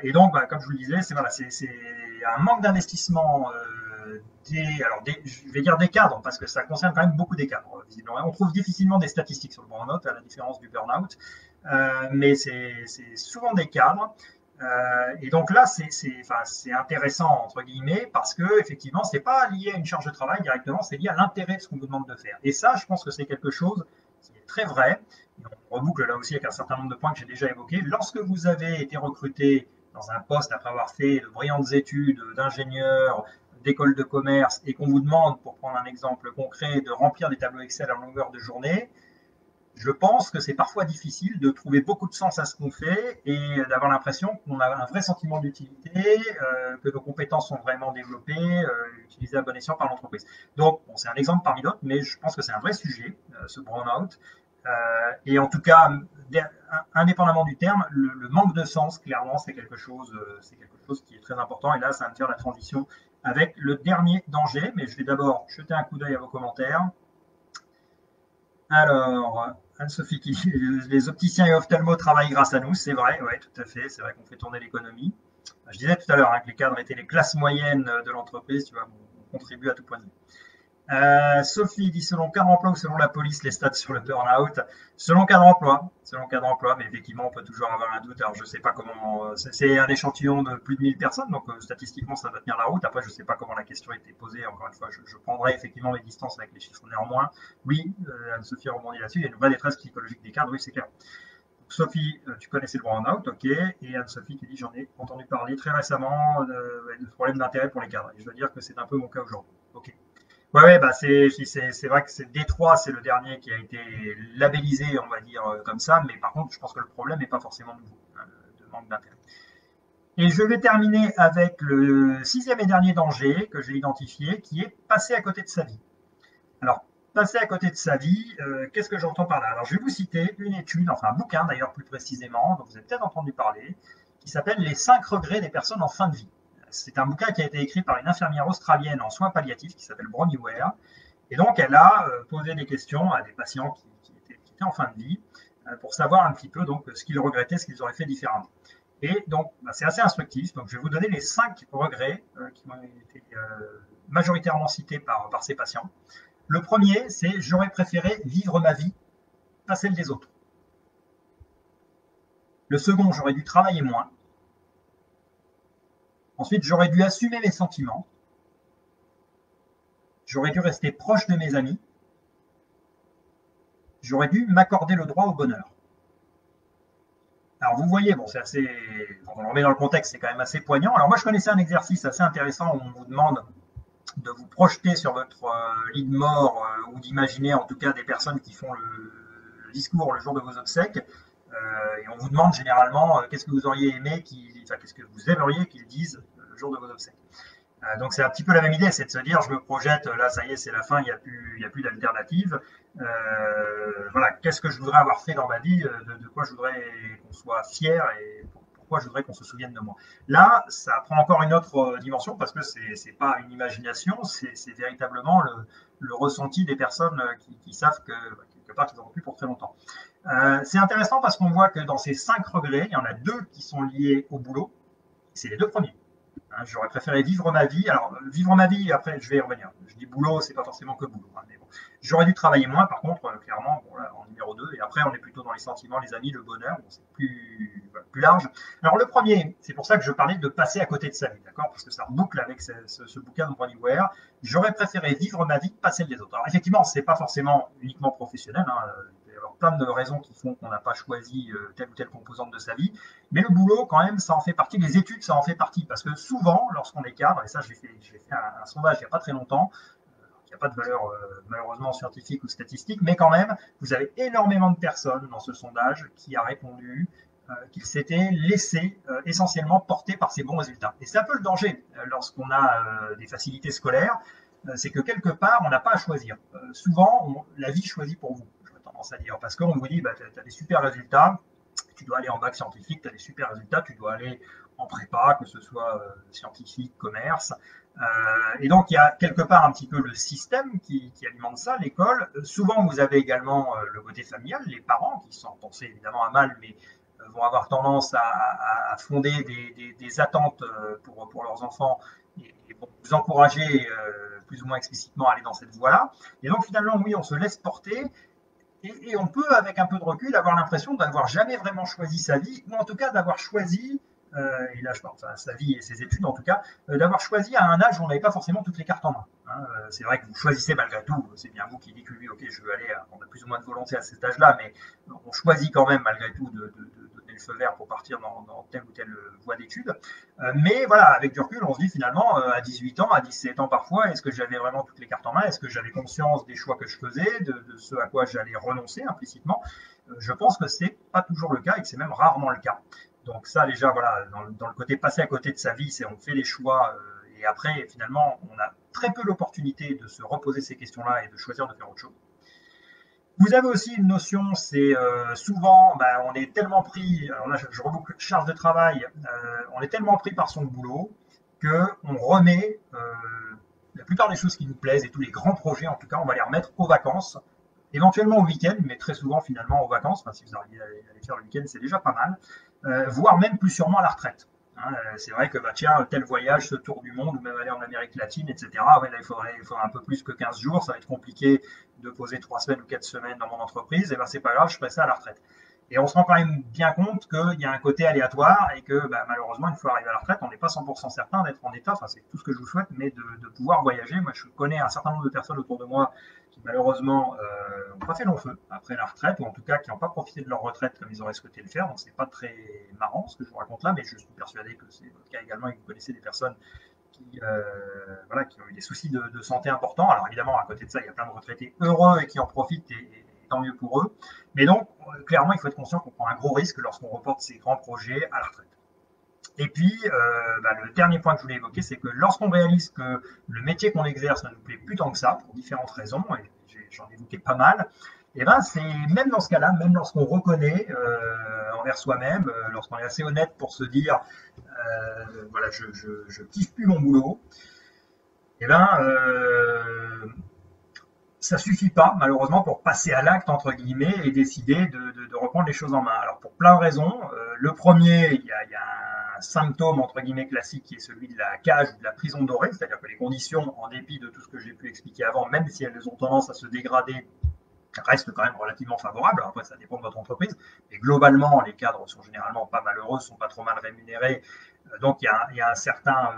Et donc, comme je vous le disais, c'est un manque d'investissement je vais dire des cadres, parce que ça concerne quand même beaucoup des cadres, visiblement. On trouve difficilement des statistiques sur le burn-out, à la différence du burn-out, mais c'est souvent des cadres. Et donc là, c'est intéressant, entre guillemets, parce que effectivement, c'est pas lié à une charge de travail directement, c'est lié à l'intérêt de ce qu'on vous demande de faire. Et ça, je pense que c'est quelque chose qui est très vrai. Et on reboucle là aussi avec un certain nombre de points que j'ai déjà évoqués. Lorsque vous avez été recruté dans un poste après avoir fait de brillantes études d'ingénieur, d'école de commerce, et qu'on vous demande, pour prendre un exemple concret, de remplir des tableaux Excel à longueur de journée, je pense que c'est parfois difficile de trouver beaucoup de sens à ce qu'on fait et d'avoir l'impression qu'on a un vrai sentiment d'utilité, que nos compétences sont vraiment développées, utilisées à bon escient par l'entreprise. Donc, bon, c'est un exemple parmi d'autres, mais je pense que c'est un vrai sujet, ce burn-out. Et en tout cas, indépendamment du terme, le manque de sens, clairement, c'est quelque chose qui est très important. Et là, ça va me faire la transition avec le dernier danger. Mais je vais d'abord jeter un coup d'œil à vos commentaires. Alors, Anne-Sophie qui dit les opticiens et ophtalmos travaillent grâce à nous, c'est vrai, ouais, tout à fait, c'est vrai qu'on fait tourner l'économie. Je disais tout à l'heure que les cadres étaient les classes moyennes de l'entreprise, tu vois, on contribue à tout point de vue. Sophie dit selon cadre emploi ou selon la police, les stats sur le burn-out. Selon cadre emploi, mais effectivement, on peut toujours avoir un doute. Alors, je sais pas comment. C'est un échantillon de plus de 1000 personnes, donc statistiquement, ça va tenir la route. Après, je sais pas comment la question a été posée. Encore une fois, je prendrai effectivement mes distances avec les chiffres. Néanmoins, oui, Anne-Sophie a rebondi là-dessus. Il y a une vraie détresse psychologique des cadres, oui, c'est clair. Donc, Sophie, tu connaissais le burn-out, ok. Et Anne-Sophie qui dit j'en ai entendu parler très récemment de problèmes d'intérêt pour les cadres. Et je dois dire que c'est un peu mon cas aujourd'hui. Ok. Ouais, bah c'est vrai que c'est Détroit, c'est le dernier qui a été labellisé, on va dire comme ça, mais par contre, je pense que le problème n'est pas forcément nouveau, hein, de manque d'intérêt. Et je vais terminer avec le 6e et dernier danger que j'ai identifié, qui est passer à côté de sa vie. Alors, passer à côté de sa vie, qu'est-ce que j'entends par là? Alors, je vais vous citer une étude, enfin un bouquin d'ailleurs plus précisément, dont vous avez peut-être entendu parler, qui s'appelle Les 5 regrets des personnes en fin de vie. C'est un bouquin qui a été écrit par une infirmière australienne en soins palliatifs qui s'appelle Bronnie Ware. Et donc, elle a posé des questions à des patients qui étaient en fin de vie pour savoir un petit peu donc, ce qu'ils regrettaient, ce qu'ils auraient fait différemment. Et donc, bah, c'est assez instructif. Donc, je vais vous donner les 5 regrets qui ont été majoritairement cités par ces patients. Le premier, c'est « j'aurais préféré vivre ma vie, pas celle des autres ». Le second, « j'aurais dû travailler moins ». Ensuite, j'aurais dû assumer mes sentiments. J'aurais dû rester proche de mes amis. J'aurais dû m'accorder le droit au bonheur. Alors vous voyez, bon, c'est assez, quand on le remet dans le contexte, c'est quand même assez poignant. Alors moi, je connaissais un exercice assez intéressant où on vous demande de vous projeter sur votre lit de mort ou d'imaginer en tout cas des personnes qui font le discours le jour de vos obsèques. Et on vous demande généralement qu'est-ce que vous auriez aimé, qu'est-ce que vous aimeriez qu'ils disent le jour de vos obsèques. Donc c'est un petit peu la même idée, c'est de se dire je me projette, là ça y est c'est la fin, il n'y a plus d'alternative. Voilà, qu'est-ce que je voudrais avoir fait dans ma vie, de quoi je voudrais qu'on soit fier et pourquoi je voudrais qu'on se souvienne de moi. Là, ça prend encore une autre dimension parce que c'est pas une imagination, c'est véritablement le ressenti des personnes qui savent que quelque part qu'ils n'auront plus pour très longtemps. C'est intéressant parce qu'on voit que dans ces 5 regrets, il y en a 2 qui sont liés au boulot. C'est les 2 premiers. J'aurais préféré vivre ma vie. Alors, vivre ma vie, après, je vais y revenir. Je dis boulot, c'est pas forcément que boulot. Mais bon. J'aurais dû travailler moins, par contre, clairement, bon, là, en numéro 2. Et après, on est plutôt dans les sentiments, les amis, le bonheur. Bon, c'est plus large. Alors, le premier, c'est pour ça que je parlais de passer à côté de sa vie, d'accord? Parce que ça reboucle avec ce bouquin de Bronnie Ware. J'aurais préféré vivre ma vie, pas celle des autres. Alors, effectivement, c'est pas forcément uniquement professionnel. Il peut y avoir plein de raisons qui font qu'on n'a pas choisi telle ou telle composante de sa vie. Mais le boulot, quand même, ça en fait partie. Les études, ça en fait partie. Parce que souvent, lorsqu'on est cadre, et ça, j'ai fait un sondage il n'y a pas très longtemps, qui n'a pas de valeur malheureusement scientifique ou statistique, mais quand même, vous avez énormément de personnes dans ce sondage qui a répondu qu'ils s'étaient laissés essentiellement porter par ces bons résultats. Et c'est un peu le danger lorsqu'on a des facilités scolaires, c'est que quelque part, on n'a pas à choisir. Souvent, la vie choisit pour vous, j'aurais tendance à dire, parce qu'on vous dit, bah, tu as des super résultats, tu dois aller en bac scientifique, tu as des super résultats, tu dois aller en prépa, que ce soit scientifique, commerce. Et donc, il y a quelque part un petit peu le système qui alimente ça, l'école. Souvent, vous avez également le côté familial, les parents qui sont pensés évidemment à mal, mais vont avoir tendance à fonder des attentes pour leurs enfants et pour vous encourager plus ou moins explicitement à aller dans cette voie-là. Et donc, finalement, oui, on se laisse porter. Et on peut, avec un peu de recul, avoir l'impression d'avoir jamais vraiment choisi sa vie, ou en tout cas d'avoir choisi, et là je parle de sa vie et ses études en tout cas, d'avoir choisi à un âge où on n'avait pas forcément toutes les cartes en main. C'est vrai que vous choisissez malgré tout, c'est bien vous qui dites que oui, ok, je veux aller, on a plus ou moins de volonté à cet âge-là, mais on choisit quand même malgré tout de donner le feu vert pour partir dans telle ou telle voie d'études. Mais voilà, avec du recul, on se dit finalement, à 18 ans, à 17 ans parfois, est-ce que j'avais vraiment toutes les cartes en main? Est-ce que j'avais conscience des choix que je faisais, de ce à quoi j'allais renoncer implicitement? Je pense que c'est pas toujours le cas et que c'est même rarement le cas. Donc ça, déjà, voilà, dans le côté passer à côté de sa vie, c'est on fait les choix et après, finalement, on a très peu l'opportunité de se reposer ces questions-là et de choisir de faire autre chose. Vous avez aussi une notion, c'est souvent, on est tellement pris, alors là je reboucle charge de travail, on est tellement pris par son boulot qu'on remet la plupart des choses qui nous plaisent et tous les grands projets, en tout cas, on va les remettre aux vacances, éventuellement au week-end, mais très souvent finalement aux vacances. Enfin, si vous arrivez à les faire le week-end, c'est déjà pas mal, voire même plus sûrement à la retraite. C'est vrai que tiens, tel voyage, ce tour du monde, ou même aller en Amérique latine, etc. Ouais, là, il faudrait un peu plus que 15 jours, ça va être compliqué de poser 3 semaines ou 4 semaines dans mon entreprise, et c'est pas grave, je ferai ça à la retraite. Et on se rend quand même bien compte qu'il y a un côté aléatoire et que malheureusement, une fois arrivé à la retraite, on n'est pas 100% certain d'être en état, enfin c'est tout ce que je vous souhaite, mais de pouvoir voyager. Moi, je connais un certain nombre de personnes autour de moi qui malheureusement n'ont pas fait long feu après la retraite, ou en tout cas qui n'ont pas profité de leur retraite comme ils auraient souhaité le faire. Donc c'est pas très marrant ce que je vous raconte là, mais je suis persuadé que c'est votre cas également et que vous connaissez des personnes qui ont eu des soucis de santé importants. Alors évidemment, à côté de ça, il y a plein de retraités heureux et qui en profitent et tant mieux pour eux. Mais donc, clairement, il faut être conscient qu'on prend un gros risque lorsqu'on reporte ces grands projets à la retraite. Et puis, le dernier point que je voulais évoquer, c'est que lorsqu'on réalise que le métier qu'on exerce ne nous plaît plus tant que ça, pour différentes raisons, et j'en ai évoqué pas mal, et c'est même dans ce cas-là, même lorsqu'on reconnaît envers soi-même, lorsqu'on est assez honnête pour se dire, je kiffe plus mon boulot, ça suffit pas, malheureusement, pour passer à l'acte, entre guillemets, et décider de reprendre les choses en main. Alors, pour plein de raisons. Le premier, il y a un symptôme, entre guillemets, classique, qui est celui de la cage ou de la prison dorée, c'est-à-dire que les conditions, en dépit de tout ce que j'ai pu expliquer avant, même si elles ont tendance à se dégrader, restent quand même relativement favorables. Alors après, ça dépend de votre entreprise. Mais globalement, les cadres sont généralement pas malheureux, sont pas trop mal rémunérés. Donc, il y a un certain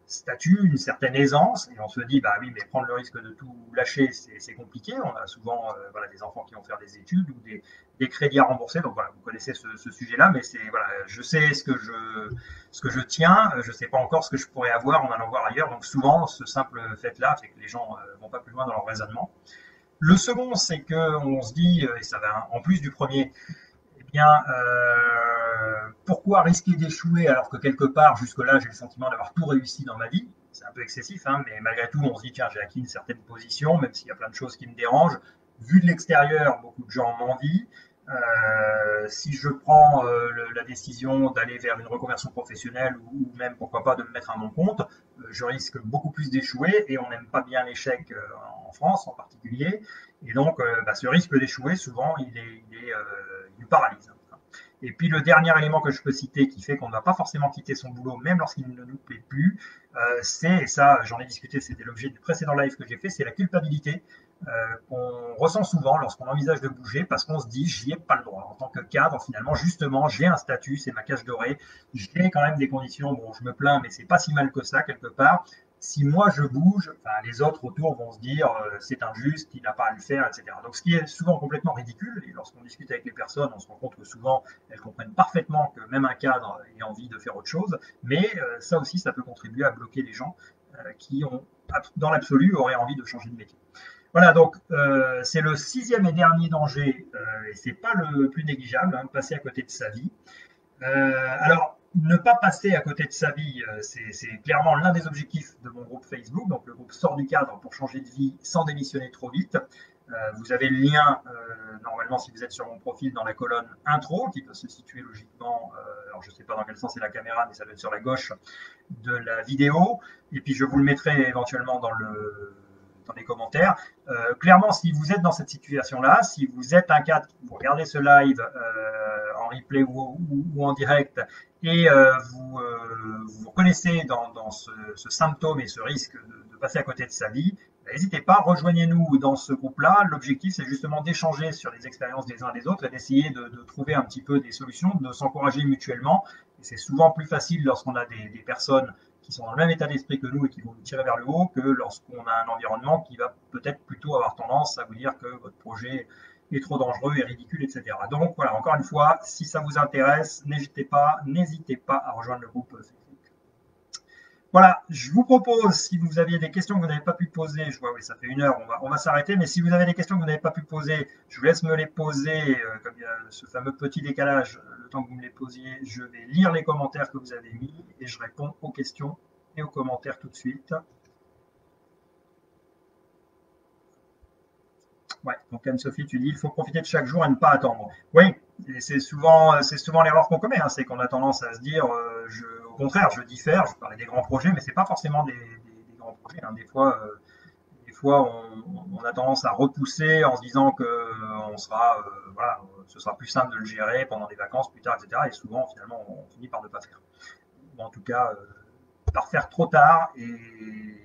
statut, une certaine aisance, et on se dit, oui, mais prendre le risque de tout lâcher, c'est compliqué. On a souvent des enfants qui vont faire des études ou des crédits à rembourser. Donc voilà, vous connaissez ce sujet-là, mais je sais ce que je tiens, je sais pas encore ce que je pourrais avoir en allant voir ailleurs. Donc souvent, ce simple fait-là fait que les gens vont pas plus loin dans leur raisonnement. Le second, c'est qu'on se dit, et ça va en plus du premier, pourquoi risquer d'échouer alors que quelque part, jusque-là, j'ai le sentiment d'avoir tout réussi dans ma vie? C'est un peu excessif, mais malgré tout, on se dit, tiens, j'ai acquis une certaine position, même s'il y a plein de choses qui me dérangent. Vu de l'extérieur, beaucoup de gens m'envient. Si je prends la décision d'aller vers une reconversion professionnelle ou même, pourquoi pas, de me mettre à mon compte, je risque beaucoup plus d'échouer et on n'aime pas bien l'échec en France en particulier. Et donc, ce risque d'échouer, souvent, il nous paralyse. Et puis, le dernier élément que je peux citer qui fait qu'on ne va pas forcément quitter son boulot, même lorsqu'il ne nous plaît plus, et ça, j'en ai discuté, c'était l'objet du précédent live que j'ai fait, c'est la culpabilité qu'on ressent souvent lorsqu'on envisage de bouger parce qu'on se dit j'y ai pas le droit. En tant que cadre, finalement, justement, j'ai un statut, c'est ma cage dorée, j'ai quand même des conditions, bon, je me plains, mais c'est pas si mal que ça quelque part. Si moi je bouge, les autres autour vont se dire c'est injuste, il n'a pas à le faire, etc. Donc ce qui est souvent complètement ridicule, et lorsqu'on discute avec les personnes, on se rend compte que souvent elles comprennent parfaitement que même un cadre ait envie de faire autre chose, mais ça aussi, ça peut contribuer à bloquer les gens qui ont, dans l'absolu, auraient envie de changer de métier. Voilà, donc c'est le 6e et dernier danger, et c'est pas le plus négligeable, passer à côté de sa vie. Alors, ne pas passer à côté de sa vie, c'est clairement l'un des objectifs de mon groupe Facebook, donc le groupe Sort du cadre pour changer de vie sans démissionner trop vite. Vous avez le lien, normalement, si vous êtes sur mon profil, dans la colonne intro, qui peut se situer logiquement, alors je ne sais pas dans quel sens est la caméra, mais ça doit être sur la gauche de la vidéo, et puis je vous le mettrai éventuellement dans les commentaires. Clairement, si vous êtes dans cette situation-là, si vous êtes un cadre, vous regardez ce live en replay ou en direct, et vous reconnaissez dans ce symptôme et ce risque de passer à côté de sa vie, n'hésitez pas, rejoignez-nous dans ce groupe-là. L'objectif, c'est justement d'échanger sur les expériences des uns des autres et d'essayer de trouver un petit peu des solutions, de s'encourager mutuellement. Et c'est souvent plus facile lorsqu'on a des personnes qui sont dans le même état d'esprit que nous et qui vont nous tirer vers le haut que lorsqu'on a un environnement qui va peut-être plutôt avoir tendance à vous dire que votre projet est trop dangereux et ridicule, etc. Donc voilà, encore une fois, si ça vous intéresse, n'hésitez pas à rejoindre le groupe Facebook. Voilà, je vous propose, si vous aviez des questions que vous n'avez pas pu poser, je vois, oui, ça fait 1 heure, on va s'arrêter, mais si vous avez des questions que vous n'avez pas pu poser, je vous laisse me les poser, comme il y a ce fameux petit décalage, le temps que vous me les posiez, je vais lire les commentaires que vous avez mis et je réponds aux questions et aux commentaires tout de suite. Ouais, donc Anne-Sophie, tu dis il faut profiter de chaque jour et ne pas attendre. Oui, et c'est souvent l'erreur qu'on commet, hein, c'est qu'on a tendance à se dire, au contraire, je diffère, je parlais des grands projets, mais c'est pas forcément des grands projets. Hein. Des fois on a tendance à repousser en se disant que on sera, voilà, ce sera plus simple de le gérer pendant des vacances plus tard, etc. Et souvent, finalement, on finit par ne pas faire. Ou en tout cas, par faire trop tard et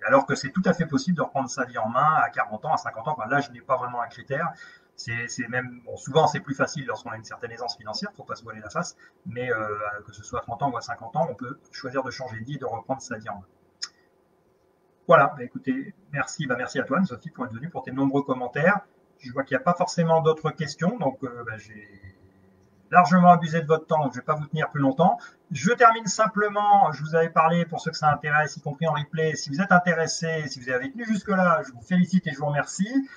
alors que c'est tout à fait possible de reprendre sa vie en main à 40 ans, à 50 ans. Enfin, l'âge n'est pas vraiment un critère. C'est même, bon, souvent c'est plus facile lorsqu'on a une certaine aisance financière, faut pas se voiler la face, mais que ce soit à 30 ans ou à 50 ans, on peut choisir de changer de vie et de reprendre sa vie en main. Voilà, bah écoutez, merci, bah merci à toi, Sophie, pour être venue, pour tes nombreux commentaires. Je vois qu'il n'y a pas forcément d'autres questions, donc bah, j'ai largement abusé de votre temps, donc je ne vais pas vous tenir plus longtemps. Je termine simplement, je vous avais parlé, pour ceux que ça intéresse, y compris en replay, si vous êtes intéressé, si vous avez tenu jusque-là, je vous félicite et je vous remercie.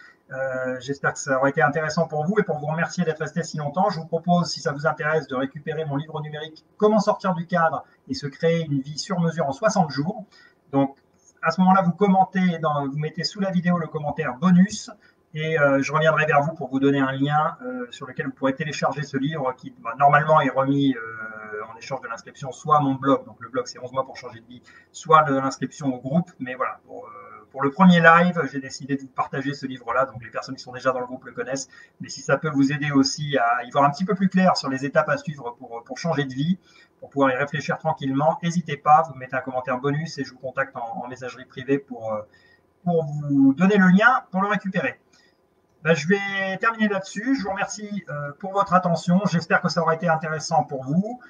J'espère que ça aura été intéressant pour vous et pour vous remercier d'être resté si longtemps, je vous propose, si ça vous intéresse, de récupérer mon livre numérique « Comment sortir du cadre et se créer une vie sur mesure en 60 jours ». Donc, à ce moment-là, vous commentez, vous mettez sous la vidéo le commentaire bonus et je reviendrai vers vous pour vous donner un lien sur lequel vous pourrez télécharger ce livre qui normalement est remis en échange de l'inscription soit à mon blog, donc le blog c'est 11 mois pour changer de vie, soit de l'inscription au groupe. Mais voilà, pour le premier live, j'ai décidé de vous partager ce livre-là, donc les personnes qui sont déjà dans le groupe le connaissent, mais si ça peut vous aider aussi à y voir un petit peu plus clair sur les étapes à suivre pour changer de vie, pour pouvoir y réfléchir tranquillement, n'hésitez pas, vous mettez un commentaire bonus et je vous contacte en messagerie privée pour vous donner le lien pour le récupérer. Ben, je vais terminer là-dessus. Je vous remercie pour votre attention. J'espère que ça aura été intéressant pour vous.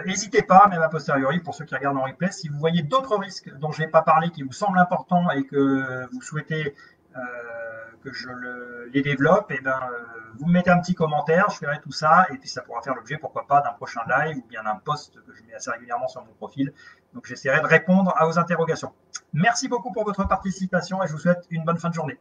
N'hésitez pas, même a posteriori, pour ceux qui regardent en replay, si vous voyez d'autres risques dont je n'ai pas parlé, qui vous semblent importants et que vous souhaitez que je les développe, et ben, vous me mettez un petit commentaire, je ferai tout ça, et puis ça pourra faire l'objet, pourquoi pas, d'un prochain live ou bien d'un post que je mets assez régulièrement sur mon profil. Donc j'essaierai de répondre à vos interrogations. Merci beaucoup pour votre participation et je vous souhaite une bonne fin de journée.